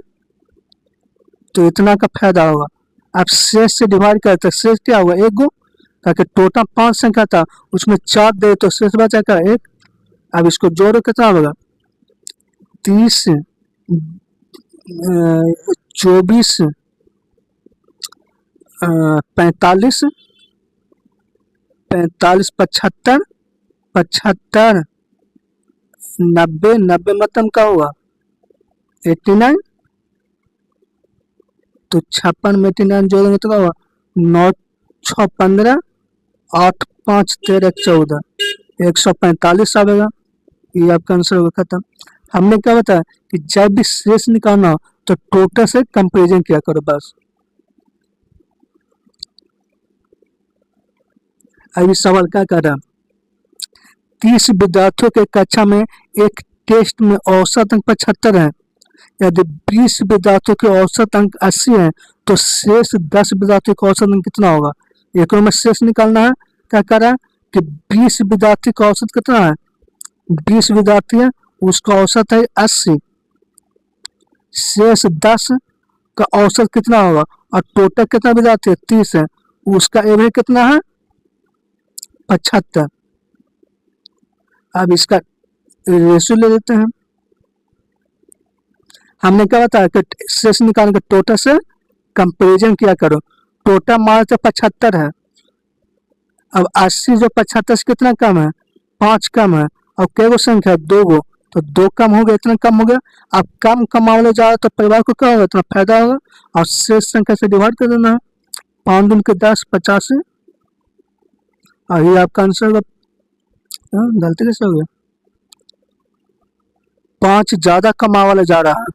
तो इतना का फायदा होगा। अब शेष से डिवाइड करते शेष क्या होगा, एक गो, ताकि टोटल 5 संख्या था उसमें 4 दे तो शेष बचा क्या, एक। अब इसको जोड़ो कितना होगा, 30, 24, 45, 45, 75, 75, 90, 90 मतलब क्या होगा 89, तो 56 में 89 जोड़ेंगे तो क्या होगा 9, 6, 15, 8, 5, 13, 14, 145 आएगा। ये आपका आंसर होगा खत्म। हमने क्या बताया कि जब भी शेष निकालना हो तो टोटल से कंपेरिजन किया करो बस। अभी सवाल क्या कर रहा है, 30 विद्यार्थियों के कक्षा में एक टेस्ट में औसत अंक 75 है। यदि 20 विद्यार्थियों के औसत अंक 80 है तो शेष 10 विद्यार्थियों का औसत अंक कितना होगा। एक में शेष निकालना है, क्या कर रहा है कि 20 विद्यार्थी का औसत कितना है, 20 विद्यार्थी है उसका औसत है 80, शेष 10 का औसत कितना होगा और टोटल कितना विद्यार्थी है 30 है, उसका एवरेज कितना है 75। अब इसका रेशियो ले लेते हैं। हमने क्या बताया कि शेष निकालने के टोटल से कंपैरिजन किया करो। टोटल मान तो 75 है, अब 80 जो 75 से कितना कम है 5 कम है, और कै गो संख्या 2 गो, तो 2 कम हो गया, इतना कम हो गया। अब कम कमाने जा रहा तो परिवार को क्या होगा, इतना फायदा होगा और शेष संख्या से डिवाइड कर देना है। 5 दूनी के 10, 85, और ये आपका आंसर होगा। गलती कैसे हो गया, 5 ज्यादा कमा वाला जा रहा है,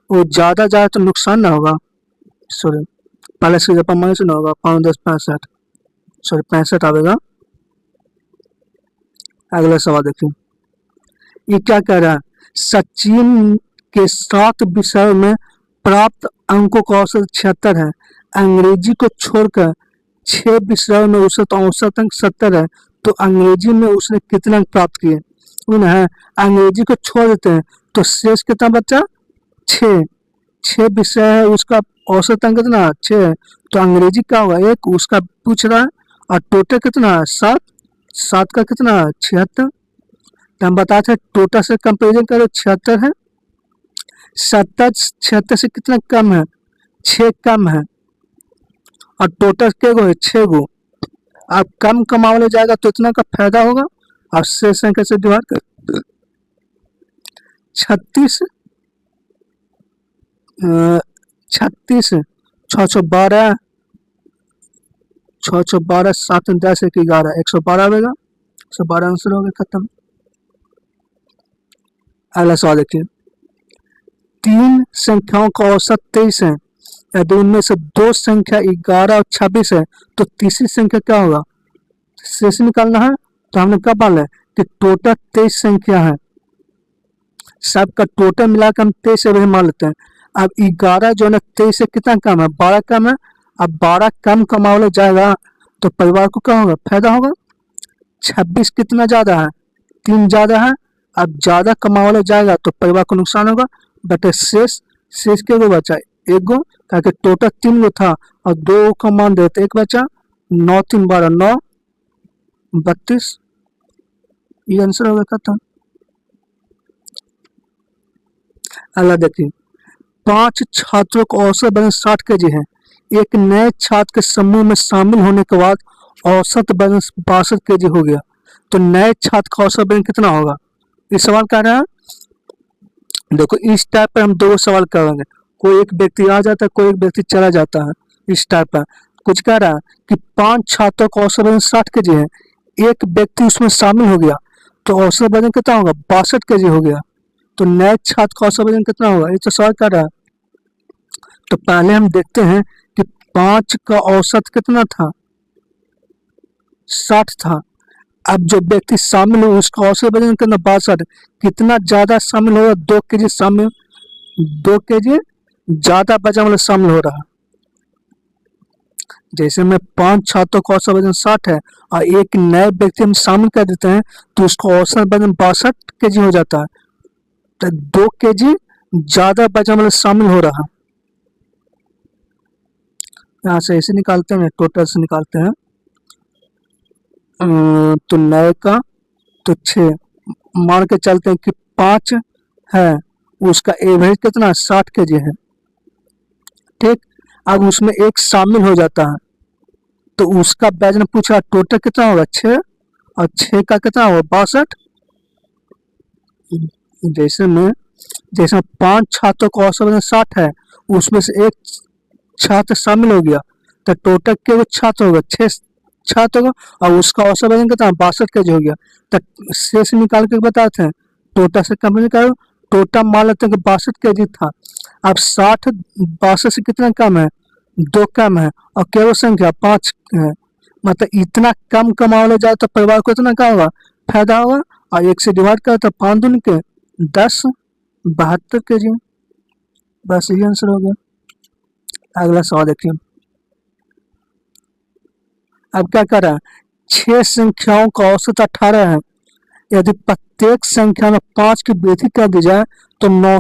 वो ज्यादा जा रहा तो नुकसान ना होगा, सॉरी प्लस की जगह माइनस ना होगा। 5, 10, 65, सॉरी 65 आएगा। अगला सवाल देखिए, ये क्या कह रहा है, सचिन के 7 विषयों में प्राप्त अंकों का औसत 76 है। अंग्रेजी को छोड़कर 6 विषयों में औसत अंक 70 है, तो अंग्रेजी में उसने कितने अंक प्राप्त किए। उन्हें अंग्रेजी को छोड़ देते हैं तो शेष कितना बचा 6, 6 विषय है उसका औसत अंक कितना 6 है, तो अंग्रेजी का होगा 1, उसका पूछ रहा है, और टोटल कितना है 7, 7 का कितना है 76। तो हम बताते हैं टोटल से कंपेरिजन करो 76 है, 76 से कितना कम है 6 कम है, और टोटल के गो है 6 गो। अब कम कमाने जाएगा तो इतना का फायदा होगा, और शेष संख्या से डिवाइड कर 36, 36, 612, 612, 7, 10, 1, 11, 112 आएगा। 112 आंसर हो गया खत्म। अगला सवाल देखिए, 3 संख्याओं का औसत 23 है, यदि उनमें से 2 संख्या 11 और 26 है तो तीसरी संख्या क्या होगा। शेष निकालना है, तो हमने कब माना कि टोटल 23 संख्या है, सबका टोटल मिलाकर हम 23 एवरेज मान लेते हैं। अब 11 जो है 23 से कितना कम है 12 कम है, अब 12 कम कमाने जाएगा तो परिवार को क्या होगा फायदा होगा। 26 कितना ज्यादा है 3 ज्यादा है, अब ज्यादा कमाने जाएगा तो परिवार को नुकसान होगा। बटे शेष के गो बचा 1 गो, ताकि टोटल 3 गो था और 2 को मान देते 1 बचा। 9, 3, 12, 9, 32, ये आंसर होगा खत्म। अगला देखिए, 5 छात्रों का औसत वजन 60 kg है। एक नए छात्र के समूह में शामिल होने के बाद औसत वजन 62 kg हो गया, तो नए छात्र का औसत वजन कितना होगा। इस सवाल कह रहा है, देखो इस टाइप पर हम 2 सवाल करेंगे, कोई एक व्यक्ति आ जाता है, कोई एक व्यक्ति चला जाता है। इस टाइप पर कुछ कह रहा है कि 5 छात्रों का औसत वजन 60 kg है, एक व्यक्ति उसमें शामिल हो गया तो औसत वजन कितना होगा 62 kg हो गया, तो नए छात्र का औसत वजन कितना होगा, ये तो सवाल कर रहा है। तो पहले हम देखते हैं कि 5 का औसत कितना था 60 था। अब जो व्यक्ति शामिल हो उसका औसत वजन कितना 62, कितना ज्यादा शामिल होगा 2 kg शामिल, 2 kg ज्यादा वजन वाला शामिल हो रहा है। जैसे में 5 छात्रों का औसत वजन 60 है और एक नए व्यक्ति हम शामिल कर देते हैं तो उसका औसत वजन 62 kg हो जाता है। तो 2 kg ज्यादा वजन वाला शामिल हो रहा है। यहाँ से ऐसे निकालते हैं, टोटल से निकालते हैं। तो नए का तो 6 मान के चलते हैं कि 5 है, उसका एवरेज कितना 60 kg है। ठीक, अब उसमें एक शामिल हो जाता है तो उसका वजन पूछा टोटल कितना होगा 6 और 6 का कितना होगा 62। जैसे में 5 छात्रों का औसत वजन 60 है, उसमें से एक छात्र शामिल हो गया तो टोटल के वो छात्र होगा 6 छात्र होगा और उसका औसत वजन कितना 62 kg हो गया। तो शेष निकाल के बताते हैं, टोटल से कम निकालो। टोटल मान लेते हैं कि 62 kg था। अब 60 62 से कितना कम है 2 कम है और केवल संख्या 5 है। मतलब इतना कम कमाने जाए तो परिवार को इतना क्या होगा फायदा होगा। और 1 से डिवाइड करो तो 5 दूनी के 10 72 kg। बस यही आंसर हो गया। अगला सवाल देखिए। अब क्या कर रहा है, 6 संख्याओं का औसत 18 है। यदि प्रत्येक संख्या में 5 की वृद्धि कर दी जाए तो 9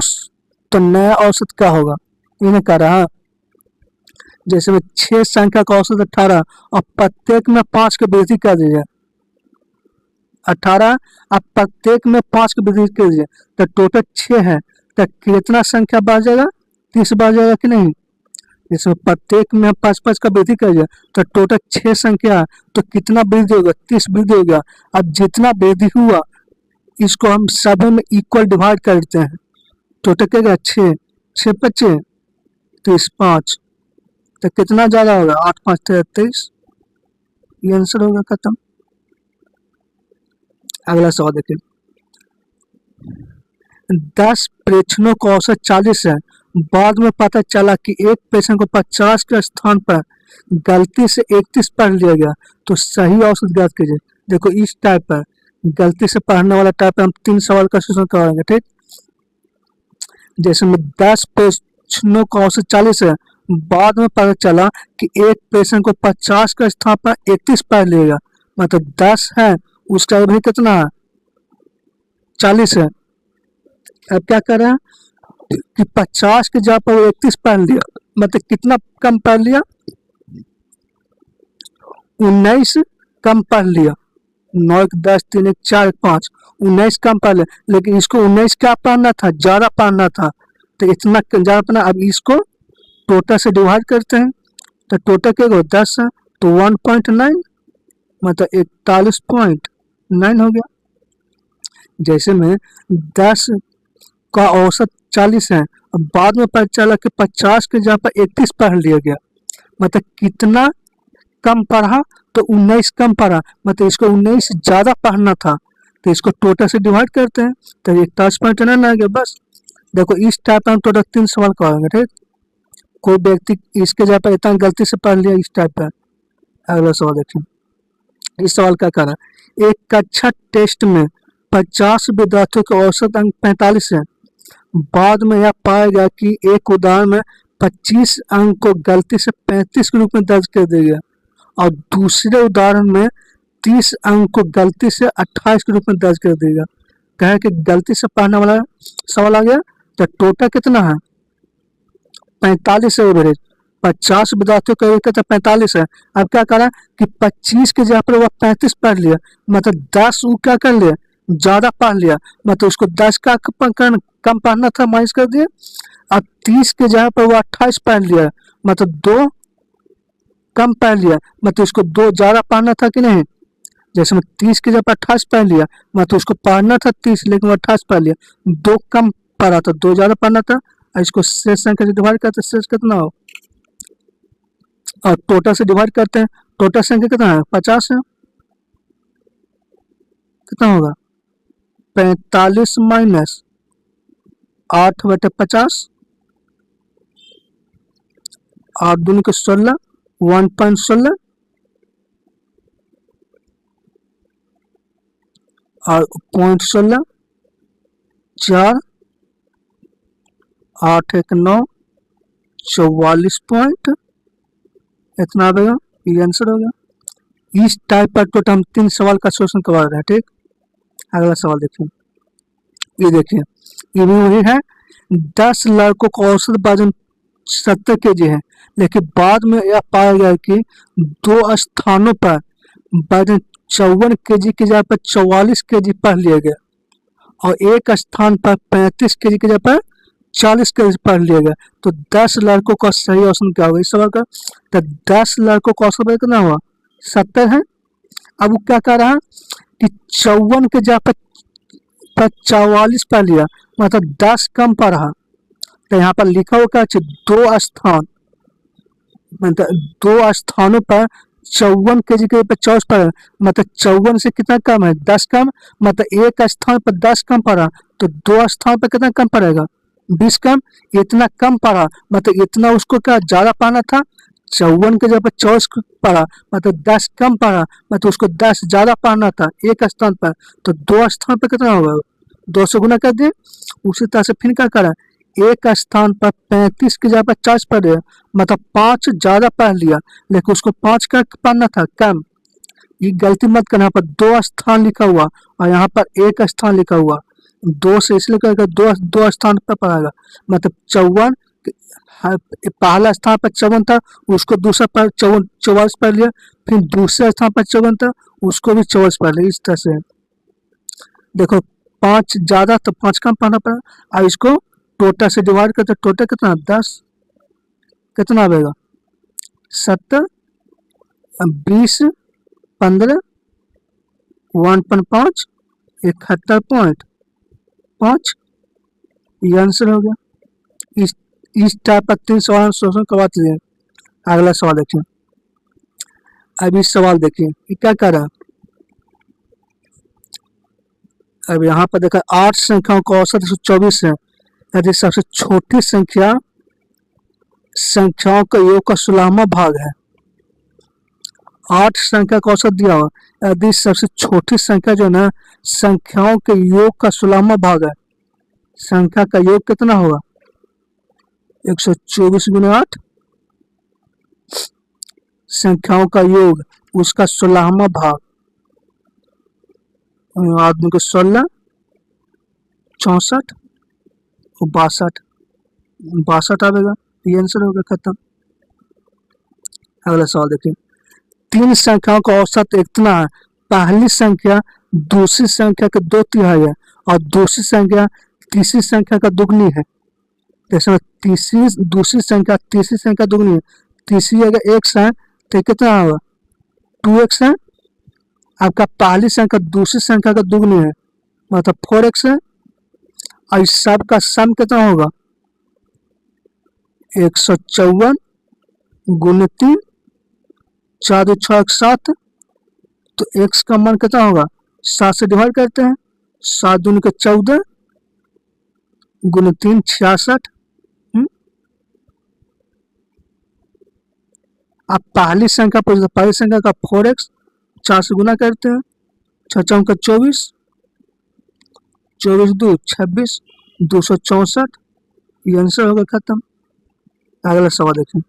तो नया औसत क्या होगा। इन्हें कर रहा है जैसे में 6 संख्या का औसत 18 और प्रत्येक में 5 की वृद्धि कर दी जाए 18, अब प्रत्येक में 5 की वृद्धि कर दी जाए तो टोटल 6 है। तो कितना संख्या बढ़ जाएगा 30 बढ़ जाएगा कि नहीं। जैसे प्रत्येक में 5-5 का वृद्धि कर दिया तो टोटल 6 संख्या तो कितना वृद्धि होगा 30 वृद्धि हो गया। अब जितना वृद्धि हुआ इसको हम सभी में इक्वल डिवाइड कर देते हैं। टोटल क्या गया 6 6 25 30 5 तो कितना ज्यादा होगा 8 5 23। ये आंसर होगा खत्म। अगला सवाल देखिए। 10 प्रेक्षणों का औसत 40 है। बाद में पता चला कि एक पेशेंट को 50 के स्थान पर गलती से 31 पढ़ लिया गया तो सही औसत ज्ञात कीजिए। देखो इस टाइप पर गलती से पढ़ने वाला टाइप पर हम 3 सवाल का सॉल्यूशन कराएंगे। ठीक, जैसे में 10 प्रश्नों का औसत 40 है। बाद में पता चला कि एक पेशेंट को 50 के स्थान पर 31 पढ़ लिया, मतलब 10 है उसका एवरेज कितना है 40 है। अब क्या कर रहे हैं कि 50 के जगह पर 31 पढ़ लिया, मतलब कितना कम पढ़ लिया 19 कम पढ़ लिया। 9 1 10 3 1 4 1 5 19 कम पढ़ लिया, लेकिन इसको 19 क्या पढ़ना था ज्यादा पढ़ना था तो इतना ज्यादा पढ़ना। अब इसको टोटल से डिवाइड करते हैं तो टोटल क्या होगा 10 है तो 1.9 मतलब 41.9 हो गया। जैसे में 10 का औसत 40 है, अब बाद में पता चला कि 50 के जगह पर 31 पढ़ लिया गया, मतलब कितना कम पढ़ा तो 19 कम पढ़ा, मतलब इसको 19 ज्यादा पढ़ना था तो इसको टोटल से डिवाइड करते हैं तो 41.9 आ गया। बस देखो इस टाइप का हम टोटल 3 सवाल कराएंगे। ठीक, कोई व्यक्ति इसके जगह पर इतना गलती से पढ़ लिया इस टाइप का। अगला सवाल देखिए। इस सवाल का कारण एक कक्षा टेस्ट में 50 विद्यार्थियों के औसत अंक 45 है। बाद में यह पाया गया कि एक उदाहरण में 25 अंक को गलती से 35 के रूप में दर्ज कर दिया गया और दूसरे उदाहरण में 30 अंक को गलती से 28 के रूप में दर्ज कर दिया गया। कहे कि गलती से पढ़ने वाला सवाल आ गया तो टोटल कितना है 45 है एवरेज। 50 विद्यार्थियों का एक 45 है। अब क्या करा कि 25 के जगह पर वह 35 पढ़ लिया, मतलब 10 वो क्या कर लिया ज्यादा पढ़ लिया, मतलब उसको 10 का कम पढ़ना था माइनस कर दिया। अब 30 के जगह पर वो 28 पढ़ लिया, मतलब 2 कम पढ़ लिया, मतलब उसको 2 ज्यादा पढ़ना था कि नहीं। जैसे मैं 30 के जगह पर 28 पढ़ लिया, मतलब उसको पढ़ना था 30 लेकिन वो 28 पढ़ लिया, 2 कम पढ़ा था 2 ज्यादा पढ़ना था। इसको शेष संख्या से डिवाइड करते शेष कितना हो और टोटल से डिवाइड करते हैं। टोटल संख्या कितना है 50 है, कितना होगा 45 माइनस 8/50 8 दूनी को 16 1.16 और 0.16 4 8 1 9 44.9 इतना आएगा, ये आंसर हो गया। इस टाइप पर टोटल हम 3 सवाल का सोल्यूशन करवा रहे हैं। ठीक, अगला सवाल देखिए। ये देखिए, ये भी वही है। 10 लड़कों का औसत वजन 70 केजी है, लेकिन बाद में यह पाया गया कि 2 स्थानों पर वजन 54 केजी की जगह पर 44 केजी पढ़ लिया गया और एक स्थान पर 35 केजी की जगह पर 40 केजी पढ़ लिया गया। तो 10 लड़कों का सही औसत क्या होगा इस सवाल का? तो 10 लड़कों का औसत वजन कितना हुआ? 70 है। अब वो क्या कह रहा है कि 54 के जगह पर 44 पढ़ लिया, मतलब 10 कम पढ़ा। तो यहाँ पर लिखा हुआ क्या? 2 स्थान, मतलब 2 स्थानों पर 54 केजी के पर 44 पर, मतलब 54 से कितना कम है? 10 कम, मतलब एक स्थान पर 10 कम पड़ा, तो 2 स्थान पर कितना कम पड़ेगा? 20 कम। इतना कम पड़ा मतलब इतना उसको क्या ज्यादा पाना था? 54 के जगह पर 44 पड़ा, मतलब 10 कम पड़ा, मतलब उसको 10 ज्यादा पाना था एक स्थान पर। तो 2 स्थान पर कितना होगा? 2 से गुना कर दिए। उसी तरह से फिर क्या करा, एक स्थान पर 35 की जगह पर 40 पढ़ लिया, मतलब 5 ज्यादा पढ़ लिया, लेकिन उसको 5 का पढ़ना था कम। ये गलती मत करना, यहाँ पर 2 स्थान लिखा हुआ और यहाँ पर 1 स्थान लिखा हुआ। 2 से इसलिए करके 2 स्थान पर पढ़ाएगा, मतलब 54। पहला स्थान पर 54 था, उसको दूसरा पर 44 पढ़ लिया, फिर दूसरे स्थान पर 54 था, उसको भी 44 पढ़ लिया। इस तरह से देखो, 5 ज्यादा तो 5 कम पढ़ना पड़ा। अब इसको टोटल से डिवाइड करते, टोटल कितना? 10, कितना आएगा? 70, 20, 15, 1.5, 71.5। ये आंसर हो गया। इस टाइप का 3 सवाल सोल्यूशन करवाते हैं। अगला सवाल देखिए। अब इस सवाल देखिए, ये क्या कर रहा है। अब यहाँ पर देखा 8 संख्याओं का औसत 124 है, यदि सबसे छोटी संख्याओं का योग का 16वां भाग है। 8 संख्या का औसत दिया हुआ, यदि सबसे छोटी संख्या जो है ना संख्याओं के योग का 16वां भाग है, संख्या का योग कितना होगा? 124 गुना 8, संख्याओं का योग उसका 16वां भाग, आदमी को 16, 64 और 62 आएगा। ये आंसर होगा, खत्म। अगला सवाल देखिए। 3 संख्याओं का औसत इतना है, पहली संख्या दूसरी संख्या के 2/3 है और दूसरी संख्या तीसरी संख्या का दुगनी है। जैसे दूसरी संख्या तीसरी संख्या दुगनी है, तीसरी अगर x है तो कितना होगा? 2x है। आपका पहली संख्या दूसरी संख्या का दुगनी है, मतलब 4x है। और इस सब का सम कितना होगा? 154 गुने 3, 4 2 6 7। तो x का मान कितना होगा? 7 से डिवाइड करते हैं, 7 दूनी के 14 गुने 3 66। आप पहली संख्या पूछते, पहली संख्या का 4x 4 से गुना करते हैं, 6 4 का 24, 24 2 26, 264। ये आंसर होगा, खत्म। अगला सवाल देखिए।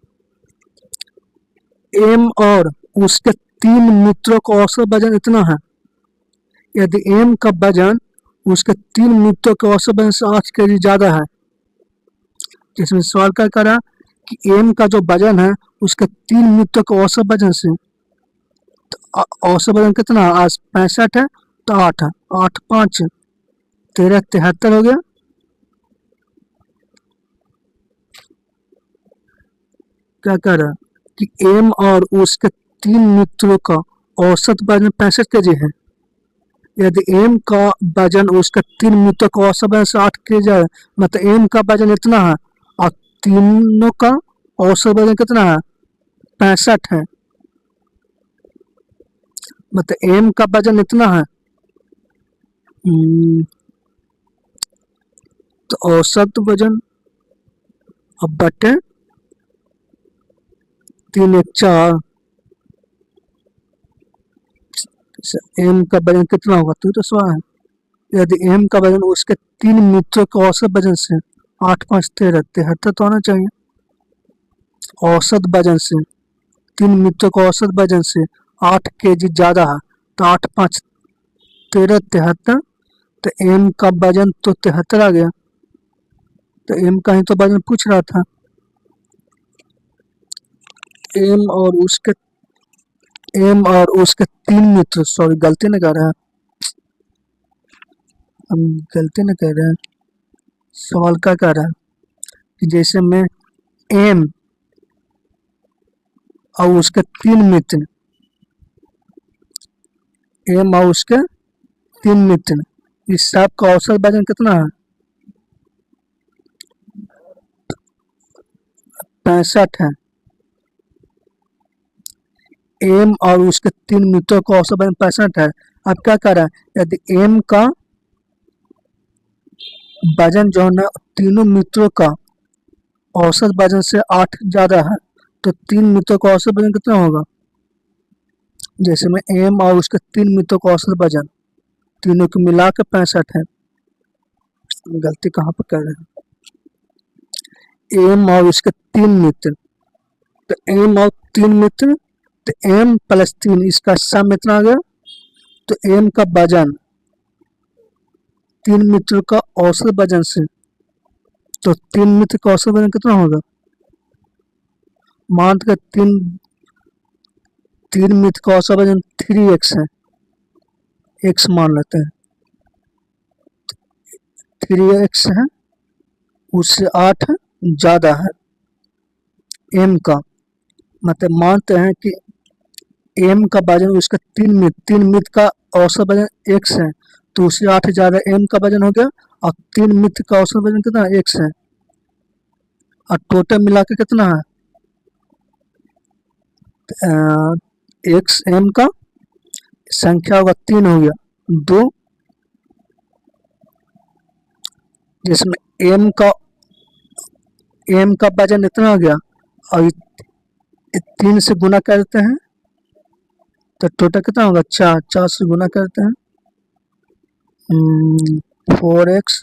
एम और उसके 3 मित्रों का औसत वजन इतना है, यदि एम का वजन उसके 3 मित्रों के औसत वजन से 8 केजी ज्यादा है। इसमें सवाल क्या करा कि एम का जो वजन है उसके 3 मित्रों के औसत वजन से, तो औसत वजन कितना है? आज 65 है, तो 8 है, 8 5 13 73 हो गया। क्या कह रहा है कि एम और उसके 3 मित्रों का औसत वजन 65 केजी है। यदि एम का वजन उसके 3 मित्रों का औसत वजन से 8 केजी है, मतलब एम का वजन इतना है और तीनों का औसत वजन कितना है? 65 है, मतलब एम का वजन इतना है। तो औसत वजन अब बटे 3 1 4, एम का वजन कितना होगा? तो सवाल है। यदि एम का वजन उसके 3 मित्रों के औसत वजन से 8 5 13 73 तो होना चाहिए। औसत वजन से तीन मित्रों का औसत वजन से 8 केजी ज्यादा है, तो 8 5 13 73। तो एम का वजन तो 73 आ गया, तो एम का ही तो वजन पूछ रहा था। एम और उसके तीन मित्र, सॉरी गलती न कर रहे हैं हम, गलती न कर रहे हैं। सवाल क्या कर रहा है कि जैसे मैं एम और उसके तीन मित्र, एम और उसके तीन मित्र, इस सब का औसत वजन कितना है? 65 है। एम और उसके तीन मित्रों का औसत वजन 65 है। अब क्या कर रहा है, यदि एम का वजन जो है ना तीनों मित्रों का औसत वजन से 8 ज्यादा है, तो तीन मित्रों का औसत वजन कितना होगा? जैसे में एम और उसके तीन मित्रों का औसत वजन तीनों को मिला के 65 है। गलती कहाँ पर कर रहे हैं? एम और उसके तीन मित्र, तो एम और तीन मित्र, तो एम प्लस 3 इसका सम इतना आ गया। तो एम का वजन तीन मित्र का औसत वजन से, तो तीन मित्र का औसत वजन कितना होगा? मान के तीन तीन मित्र का औसत वजन 3x है, x मान लेते हैं, 3x है, उससे 8 ज्यादा है एम का। मतलब मानते हैं कि एम का वजन उसका तीन मित्र का औसत वजन x है, तो उससे 8 ज्यादा एम का वजन हो गया, और तीन मित्र का औसत वजन कितना x है, और टोटल मिला के कितना है? एक्स एम का संख्या होगा 3 हो गया 2, जिसमें एम का वजन इतना हो गया, और 3 से गुना करते हैं तो टोटल कितना होगा? 4, 4 से गुना करते हैं 4x,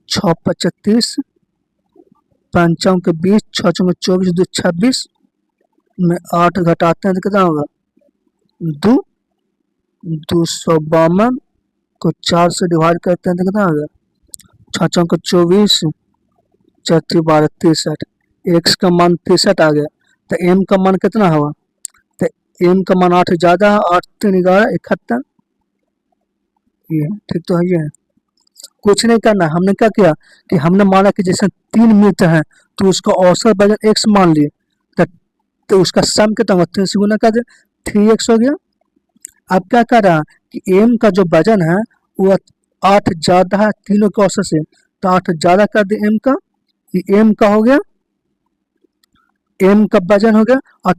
6 5 30, 5 के 20, 6 चौके 24, 2 26 में 8 घटाते हैं तो कितना होगा? 2, 252 को 4 से डिवाइड करते हैं तो कितना होगा? 6 चौके 24, 4 12 63, एक्स का मान 63 आ गया, तो एम का मान कितना होगा? तो एम का मान 8 ज्यादा है, 8 3 11 71। ये ठीक तो है, ये है। कुछ नहीं करना, हमने क्या किया कि हमने माना कि जैसे तीन मित्र हैं, तो उसका औसत वजन x मान लिए, तो उसका सम कितना होगा? 3 से गुना कर दे, 3x हो गया। अब क्या कर रहा है कि m का जो वजन है वो 8 ज्यादा है तीनों के औसत से, तो 8 ज्यादा कर दे m का, ये m का हो गया, m का वजन हो गया, और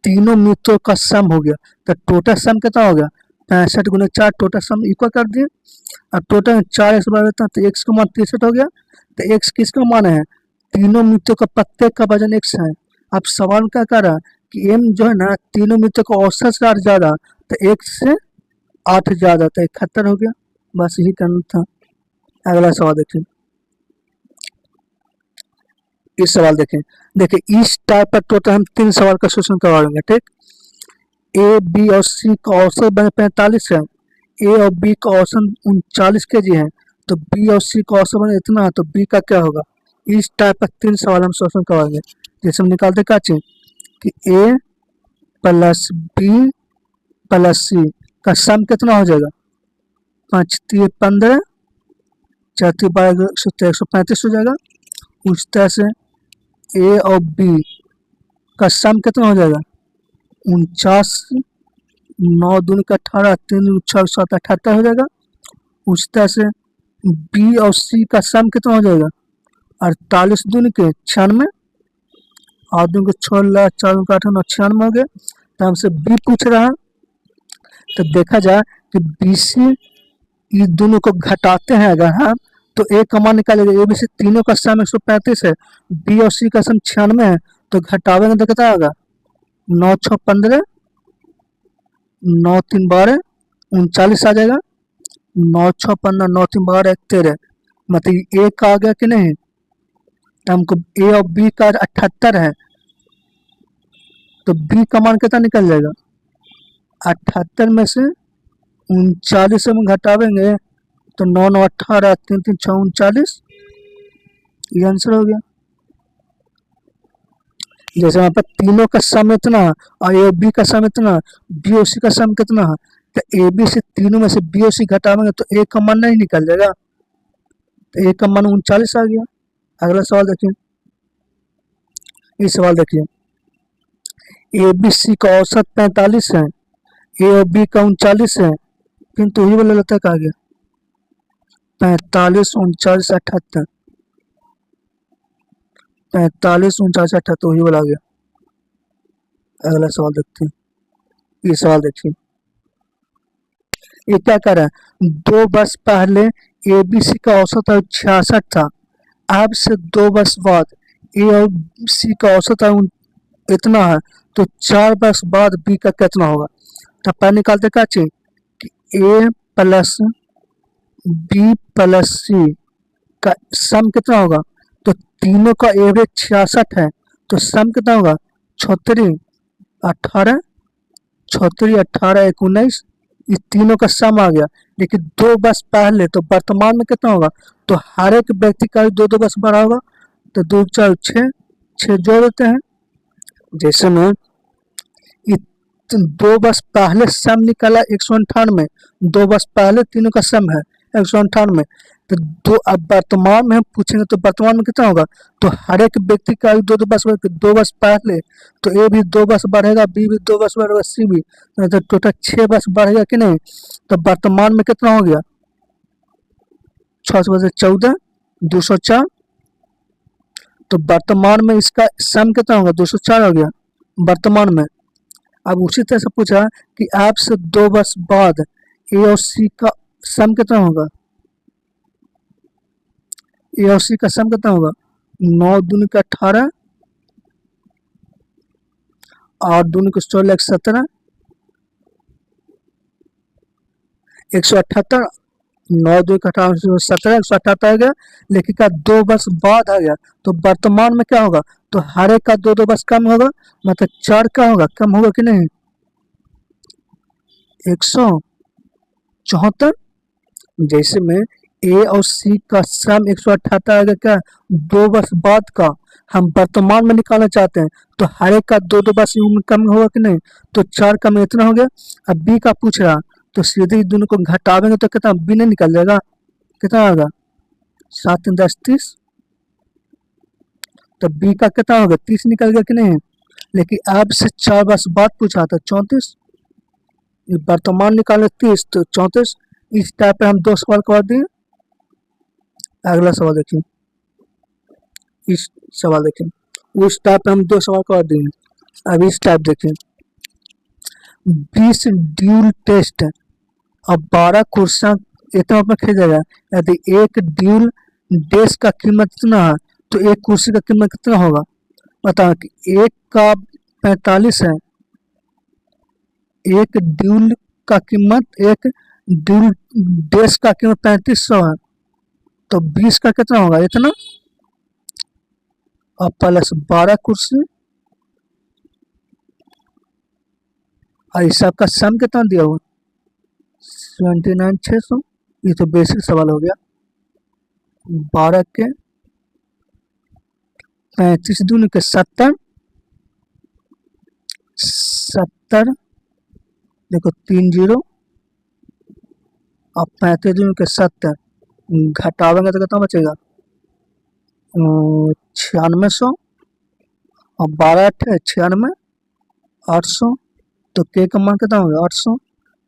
तीनों मित्रों का सम हो गया, तो टोटल सम कितना हो गया? 65 गुना 4, टोटल सम इक्वल कर दिए। अब टोटल 4x बना देता है, तो x का मान 63 हो गया। तो x किसका मान है? तीनों मित्रों का प्रत्येक का वजन x है। अब सवाल क्या कर रहा है कि m जो है ना तीनों मित्रों का औसत से 8 ज्यादा, तो x से 8 ज्यादा, तो 71 हो गया। बस यही करना था। अगला सवाल देखिए, इस सवाल देखें, देखिए इस टाइप पर टोटल हम 3 सवाल का सोल्यूशन करवाएंगे, ठीक। ए बी और सी का औसत वजन 45 है, ए और बी का औसत 39 केजी है, तो बी और सी का औसत वजन इतना है, तो बी का क्या होगा? इस टाइप का 3 सवाल हम सोल्यूशन करवाएंगे। जैसे हम निकालते क्या चीज कि ए प्लस बी प्लस सी का सम कितना हो जाएगा? 5 3 15, 4 3 12 135 हो जाएगा। उस तरह से ए और बी का सम कितना हो जाएगा? 49, 9 दूनी का 18, 3 दूनी 6 7 78 हो जाएगा। उस तरह से बी और सी का सम कितना हो जाएगा? 48 दूनी के 96, 8 दूनी के 16, 4 दूनी का 8, 9 96 हो गया। तो हमसे बी पूछ रहा है, तो देखा जाए कि बी सी इस दोनों को घटाते हैं अगर हम, तो ए का मान निकालेगा। ए बी सी तीनों का सम 135 है, बी और सी का सम 96 है, तो घटावेंगे तो कितना होगा? 9 6 15, 9 3 12, 39 आ जाएगा। 9 6 15, 9 3 12 13, मतलब ए का आ गया कि नहीं? तो हमको ए और बी का 78 है, तो बी का मान कितना निकल जाएगा, 78 में से 39 हम घटावेंगे तो 9 9 18, 3 3 6 39, ये आंसर हो गया। जैसे वहाँ पर तीनों का सम इतना है और ए बी का सम इतना है, बी और सी का सम कितना है, तो ए बी से तीनों में से बी और सी घटावेंगे तो ए का मान नहीं निकल जाएगा, तो ए का मान 39 आ गया। अगला सवाल देखिए, ये सवाल देखिए, ए बी सी का औसत 45 है, ए और बी का 39 है, किंतु वही वाला लेता कहा गया 45 39 78, 45 39 78 वही वाला आ गया। अगला सवाल देखते हैं, ये सवाल देखिए, ये क्या कर रहा है, 2 वर्ष पहले ए बी सी का औसत आयु 66 था, अब से 2 वर्ष बाद ए और सी का औसत आयु इतना है, तो 4 वर्ष बाद बी का कितना होगा। तो पहले निकालते क्या चाहिए कि ए प्लस बी प्लस सी का सम कितना होगा, तो तीनों का एवरेज 66 है, तो सम कितना होगा 36 18, 36 18 19, ये तीनों का सम आ गया। लेकिन 2 वर्ष पहले, तो वर्तमान में कितना होगा, तो हर एक व्यक्ति का 2 वर्ष बढ़ा होगा, तो 2 4 6 6 जोड़ देते हैं। जैसे में 2 वर्ष पहले सम निकाला 198, 2 वर्ष पहले तीनों का सम है 198, तो दो अब वर्तमान में हम पूछेंगे तो वर्तमान में कितना होगा, तो हर एक व्यक्ति का 2 वर्ष पहले, तो ए भी 2 वर्ष बढ़ेगा, बी भी 2 वर्ष बढ़ेगा, सी भी, तो टोटल 6 वर्ष बढ़ेगा कि नहीं। तो वर्तमान में कितना हो गया, 6 से 14 204, तो वर्तमान में इसका सम कितना होगा 204 हो गया वर्तमान में। अब उसी तरह से पूछा कि आपसे 2 वर्ष बाद ए और सी का सम कितना होगा, ए और सी का सम कितना होगा, 9 दूनी का 18, 8 दूनी का 16 17 178, 9 2 का 18 17 178 आ गया। लेकिन का 2 वर्ष बाद आ गया, तो वर्तमान में क्या होगा, तो हर एक का 2 वर्ष कम होगा, मतलब 4 का होगा, कम होगा कि नहीं 174। जैसे में ए और सी का सम 178 आ गया, क्या 2 वर्ष बाद का हम वर्तमान में निकालना चाहते हैं, तो हर एक का 2 वर्ष उम्र कम होगा कि नहीं, तो 4 कम इतना हो गया। अब बी का पूछ रहा, तो सीधे दोनों को घटावेंगे तो कितना बी नहीं निकल जाएगा, कितना आएगा 7 3 10 30, तो बी का कितना होगा 30 निकल गया कि नहीं। लेकिन अब से 4 वर्ष बाद पूछा था 34, वर्तमान निकाले 30 तो 34। इस टाइप पे हम 2 सवाल कर दिए। अगला सवाल देखिए, इस सवाल देखिए, उस टाइप पे हम 2 सवाल कर दिए। अब इस टाइप देखिए, 20 ड्यूल टेस्ट और 12 कुर्सियां इतना में खरीदेगा। यदि एक ड्यूल डेस्क का कीमत इतना है, तो एक कुर्सी का कीमत कितना होगा। बताओ कि एक का 45 है, एक ड्यूल का कीमत, एक ड्यूल डेस्क का कीमत 3500 है, तो 20 का कितना होगा इतना, और प्लस 12 कुर्सी, और इस सब का सम कितना दिया हुआ 79,600। ये तो बेसिक सवाल हो गया। 12 के 35 दूनी के 70 70, देखो 3 0, और 35 दूनी के 70, घटावेंगे तो कितना बचेगा 9600, और 12 8 96 800, तो के का मान कितना हो गया 800,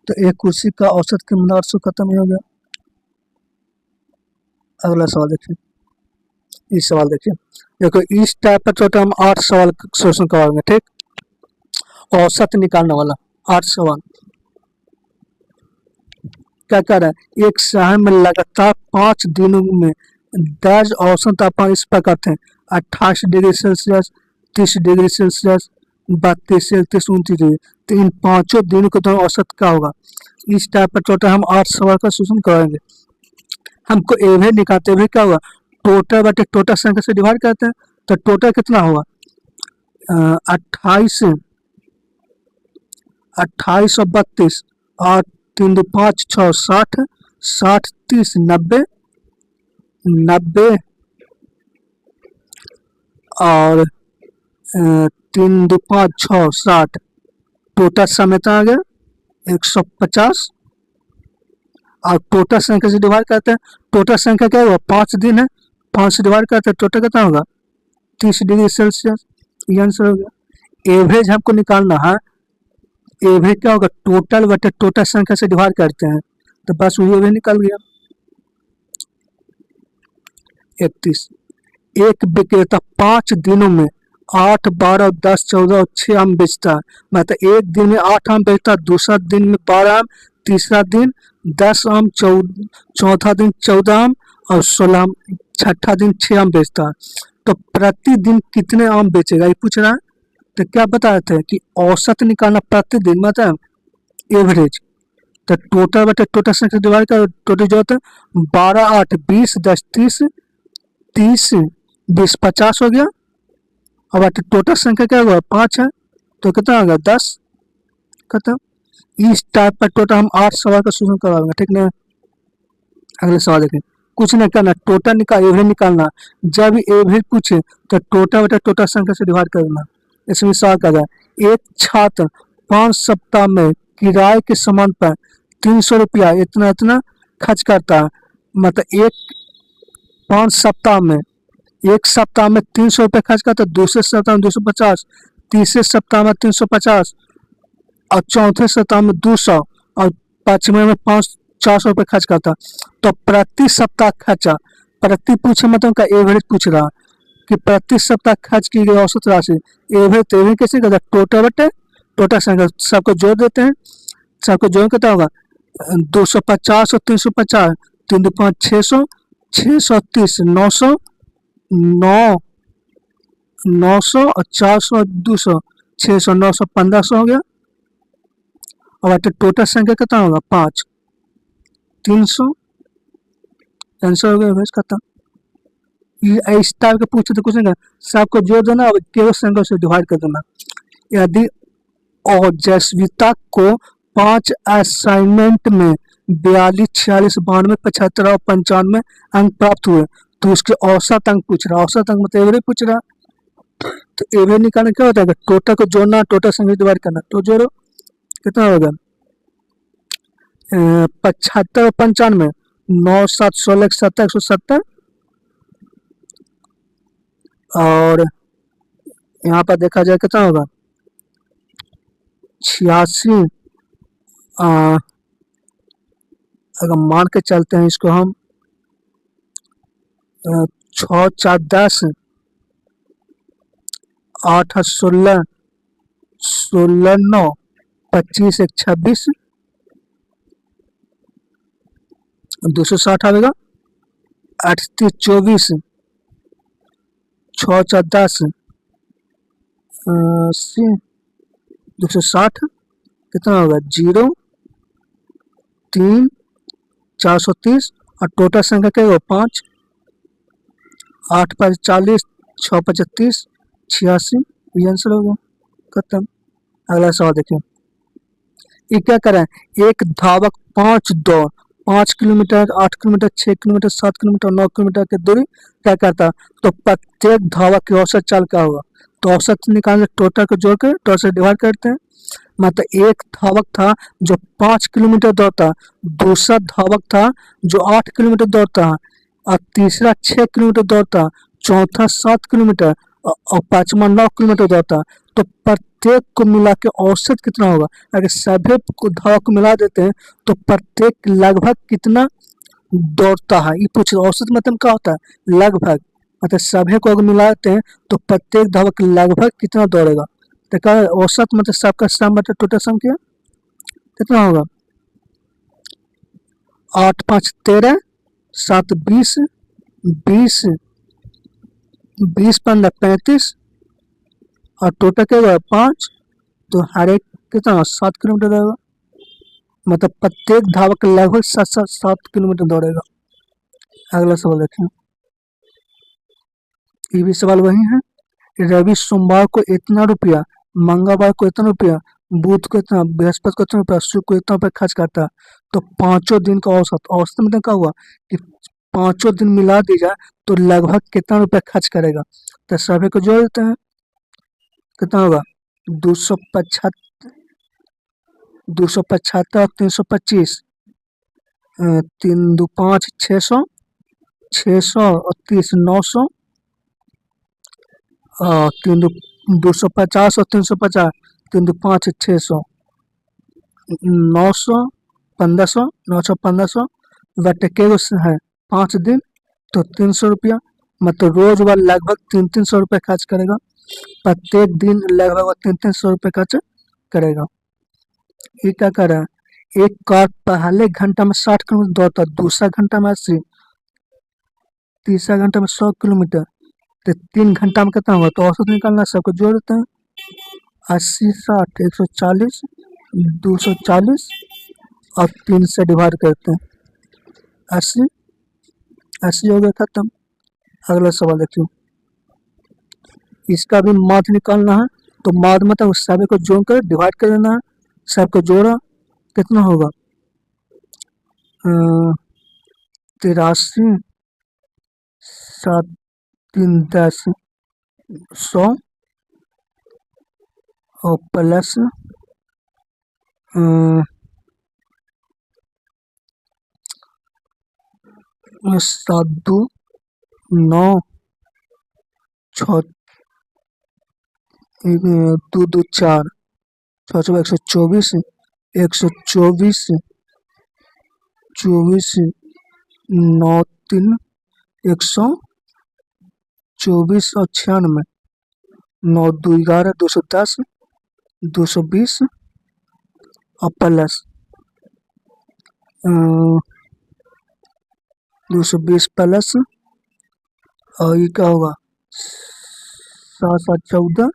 तो एक कुर्सी का औसत कीमत 800 खत्म ही हो गया। अगला सवाल देखिए, इस सवाल देखिए, देखो इस टाइप पर टोटल हम 8 सवाल सोल्यूशन करवाएंगे, ठीक, औसत निकालने वाला 8 सवाल। क्या कर रहा है, एक शहर में लगातार 5 दिनों में दर्ज औसत तापमान इस प्रकार थे 28 degree Celsius, 30 degree Celsius, 32 31 29 degree, तो इन 5 दिनों के दौरान औसत क्या होगा। इस टाइप पर टोटल हम 8 सवाल का सोल्यूशन कराएंगे। हमको एवरेज निकालते हुए क्या होगा, टोटल बटे टोटल संख्या से डिवाइड करते हैं, तो टोटल कितना होगा 28 2832 और 3 5 6 60 60 30 90 90 और 3 2 5 6 60 टोटल समय आ गया 150 और टोटल संख्या से डिवाइड करते हैं। टोटल संख्या क्या होगा 5 दिन है, 5 से डिवाइड करते हैं टोटल कितना होगा 30 डिग्री सेल्सियस। ये आंसर हो गया। एवरेज हमको निकालना है। एवरेज क्या होगा टोटल बटे टोटल संख्या से डिवाइड करते हैं तो बस वही एवरेज निकल गया 31। एक विक्रेता 5 दिनों में 8 12 10 14 और 6 आम बेचता है। मतलब एक दिन में 8 आम बेचता है, दूसरा दिन में 12 आम, तीसरा दिन 10 आम, चौथा दिन 14 आम और 16 आम, छठा दिन 6 आम बेचता है। तो प्रतिदिन कितने आम बेचेगा ये पूछ रहा है। तो क्या बता रहे थे कि औसत निकालना प्रतिदिन मतलब एवरेज। तो टोटल बटे टोटल संख्या डिवाइड कर टोटल जो होता है 12 8 20 10 30 30 20 50 हो गया। अब टोटल संख्या क्या होगा 5 है तो कितना होगा 10 खत्म। इस टाइप का टोटल हम 8 सवाल का सोल्यूशन करवाएंगे। ठीक ना। अगले सवाल देखें। कुछ नहीं करना, टोटल निकाल एवरेज निकालना। जब एवरेज पूछे तो टोटल बटे टोटल संख्या से डिवाइड करना। इसमें सवाल कर रहा है एक छात्र 5 सप्ताह में किराए के सामान पर 300 रुपया इतना इतना खर्च करता है। मतलब 5 सप्ताह में एक सप्ताह में 300 रुपये खर्च करता है, दूसरे सप्ताह में 250, तीसरे सप्ताह में 350 और चौथे सप्ताह में 200 और पांचवें में 400 रुपये खर्च करता। तो प्रति सप्ताह खर्चा प्रति पूछे मतलब का एवरेज पूछ रहा कि प्रति सप्ताह खर्च की गई औसत राशि एवरेज। तो एवरेज कैसे करता टोटल बटे टोटल संख्या सबको जोड़ देते हैं। सबको जोड़ कितना होगा 250 और 350 3 2 5 600 630 900 900 और 400 200 600 900 1500 हो गया। और टोटल संख्या कितना होगा 5 300। आंसर हो गया एवरेज खत्म। ये इस टाइप के पूछे तो कुछ नहीं सबको जोड़ देना और केवल संख्या से डिवाइड कर देना। यदि ओजस्विता को 5 असाइनमेंट में 42 46 92 75 और 95 अंक प्राप्त हुए तो उसके औसत अंक पूछ रहा। औसत अंक मतलब एवरेज पूछ रहा। तो एवरेज निकालना क्या होता है टोटल को जोड़ना टोटल संख्या डिवाइड करना। तो जोड़ो कितना होगा 75 और 95 9 7 16 170 170 और यहाँ पर देखा जाए कितना होगा 86। अगर मान के चलते हैं इसको हम 6 4 10 8 16 16 9 25 1 26 260 आएगा 8 3 24 6 4 10 80 260 कितना होगा 0 3 430 और टोटल संख्या क्या होगा 5 8 5 40 6 35 86। ये आंसर होगा खत्म। अगला सवाल देखिए। ये क्या करें एक धावक 5 kilometre 8 kilometre 6 kilometre 7 kilometre 9 kilometre की दूरी क्या करता तो प्रत्येक धावक की औसत चाल क्या होगा। तो औसत निकालने टोटल को जोड़ कर टोटल से डिवाइड करते हैं। मतलब एक धावक था जो 5 किलोमीटर दौड़ता, दूसरा धावक था जो 8 किलोमीटर दौड़ता और तीसरा 6 किलोमीटर दौड़ता, चौथा 7 किलोमीटर और पांचवा 9 किलोमीटर दौड़ता। तो प्रत्येक को मिला के औसत कितना होगा। अगर सभी धावक को मिला देते हैं तो प्रत्येक लगभग कितना दौड़ता है ये पूछ। औसत मतलब क्या होता है लगभग। मतलब सभी को अगर मिलाते हैं तो प्रत्येक धावक लगभग कितना दौड़ेगा। तो औसत मतलब सबका सम मतलब टोटल संख्या कितना होगा 8 5 13 7 20 20 20 15 35 और टोटल क्या होगा 5। तो हर एक कितना 7 किलोमीटर रहेगा। मतलब प्रत्येक धावक लगभग 7 किलोमीटर दौड़ेगा। अगला सवाल देखें। ये भी सवाल वही है। रवि सोमवार को इतना रुपया, मंगलवार को इतना रुपया, बुध को इतना, बृहस्पति को इतना रुपया, शुक्र को इतना रुपया खर्च करता है। तो पांचों दिन का औसत, औसत मतलब क्या हुआ कि पांचों दिन मिला दी जाए तो लगभग कितना रुपया खर्च करेगा। तो सभी को जोड़ देते हैं, कितना होगा 275, 275 और 325, 3 2 5 600, 600 और 30 900, और 250 और 350, 3 2 5 600, 900, 1500, 900 1500 बटे के है 5 दिन, तो 300 रुपया। मतलब रोज वह लगभग 300 रुपये खर्च करेगा, प्रत्येक दिन लगभग वह 300 रुपये खर्च करेगा। ये क्या कर रहा है, एक कार पहले घंटा में 60 किलोमीटर दौड़ता, दूसरा घंटा में 80, तीसरा घंटा में 100 किलोमीटर, तो 3 घंटा में कितना होगा। तो औसत निकालना, सबको जोड़ देते हैं, 80 60 140, 240 और 3 से डिवाइड करते हैं, 80, 80 हो गया, खत्म। अगला सवाल देखिए, इसका भी माध्य निकालना है। तो माध्य मतलब सभी को जोड़ कर डिवाइड कर देना है, सबको जोड़ा कितना होगा 83, 7 3 10, 100 और प्लस 7 2 9 6 2 2 4 6 124, 124 24 9 3 124 और 96, 9 2 11 210, 220 और प्लस 220 प्लस, और ये क्या होगा 7 7 14,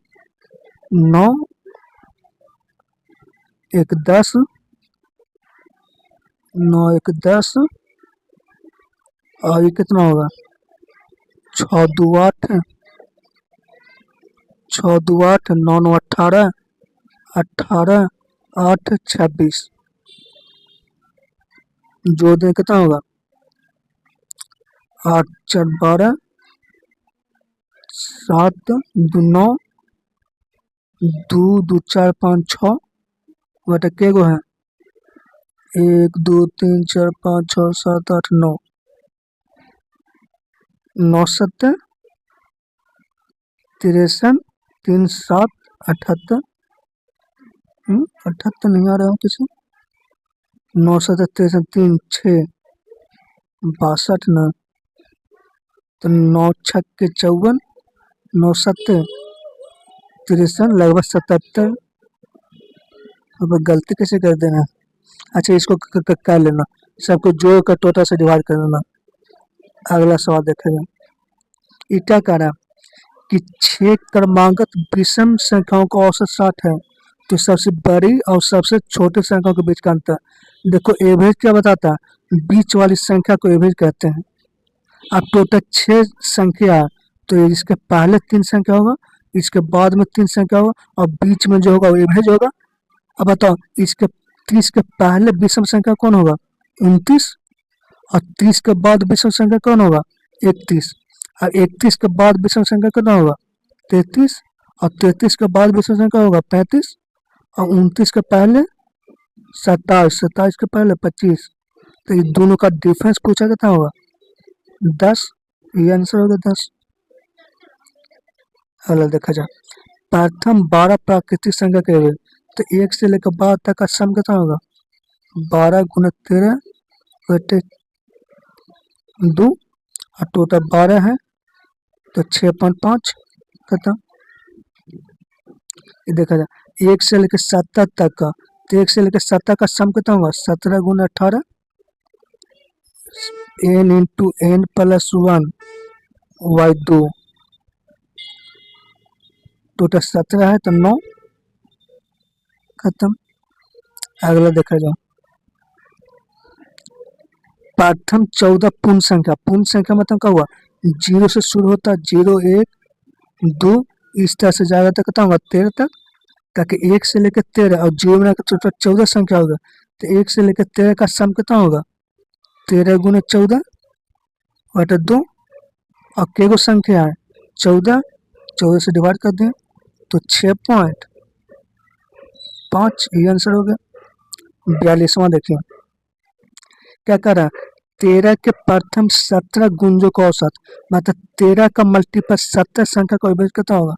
9 1 10, 9 1 10, और ये कितना होगा 6 2 8, 6 2 8, 9 9 18, 18 8 26, जोड़ दें कितना होगा 8 4 12, 7 2 9, 2 2 4 5 6 बटा के गो है 1 2 3 4 5 6 7 8 9, 9 7 63, 3 7 78, 78 नहीं आ रहा है किसी, 9 7 63 3 6 62 न, तो 9 6 54, 9 7 63, लगभग 77। अब गलती कैसे कर देना। अच्छा, इसको कर लेना, सबको जोड़ कर टोटल से डिवाइड कर देना। अगला सवाल देखेगा, ये क्या कह रहा है कि 6 क्रमांकित विषम संख्याओं का औसत 60 है, तो सबसे बड़ी और सबसे छोटी संख्याओं के बीच का अंतर। देखो एवरेज क्या बताता है, बीच वाली संख्या को एवरेज कहते हैं। अब टोटल 6 संख्या है, तो इसके पहले 3 संख्या होगा, इसके बाद में 3 संख्या होगा, और बीच में जो होगा वो एवरेज होगा। अब बताओ, इसके 30 के पहले विषम संख्या कौन होगा 29, और 30 के बाद विषम संख्या कौन होगा 31, और 31 के बाद विषम संख्या कितना होगा 33, और 33 के बाद विषम संख्या होगा 35, और 29 के पहले 27, 27 के पहले 25। तो ये दोनों का डिफरेंस पूछा कितना होगा 10, ये आंसर होगा 10। अगला देखा जाए, प्रथम 12 प्राकृतिक संख्या के एवरेज, तो 1 से लेकर 12 तक का सम कितना होगा 12 गुना 13 बटे 2, और टोटल 12 है, तो 6.5 खत्म। ये देखा जाए 1 से लेकर 70 तक का, तो 1 से लेकर 70 का सम कितना होगा 17 गुना 18, n into n plus 1 y 2, total 17 है, तो 9 खत्म। अगला देखा जाए, प्रथम 14 पूर्ण संख्या मतलब क्या हुआ 0 से शुरू होता है, 0 1 2 इस तरह से जाएगा तो कितना होगा 13 तक, ताकि 1 से लेकर 13 और 0 में टोटल 14 संख्या होगा। तो 1 से लेकर 13 का सम कितना होगा? 13 गुना 14 बटा 2। और के गो संख्या है? 14। 14 से डिवाइड कर दें तो 6.5, ये आंसर हो गया। 42वां देखिए क्या कर रहा है, 13 के प्रथम 17 गुंजों का औसत, मतलब 13 का मल्टीपल 17 संख्या का एवरेज कितना होगा?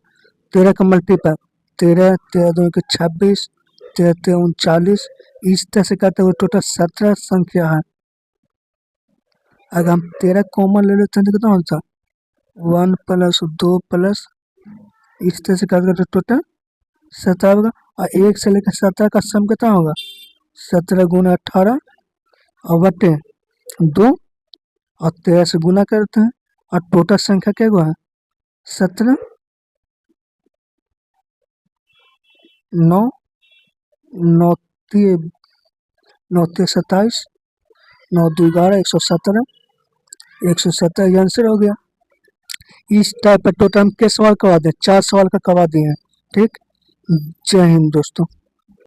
13 का मल्टीपल 13, 13 2 के 26, 13 3 39, इस तरह से करते हुए टोटल 17 संख्या है। अगर हम 13 कॉमन ले लेते हैं तो कितना होता? 1 प्लस 2 प्लस, इस तरह से करके टोटल 17 होगा। और 1 से लेकर 17 का सम कितना होगा? 17 गुना 18 और बटे 2 और 13 से गुना करते हैं और टोटल संख्या क्या हुआ है? 17, 9, 9 3 27, 9 2 11, 117, 117 ये आंसर हो गया। इस टाइप का टोटल हम किस सवाल करवा दें? 4 सवाल का करवा दिए हैं। ठीक, जय हिंद दोस्तों।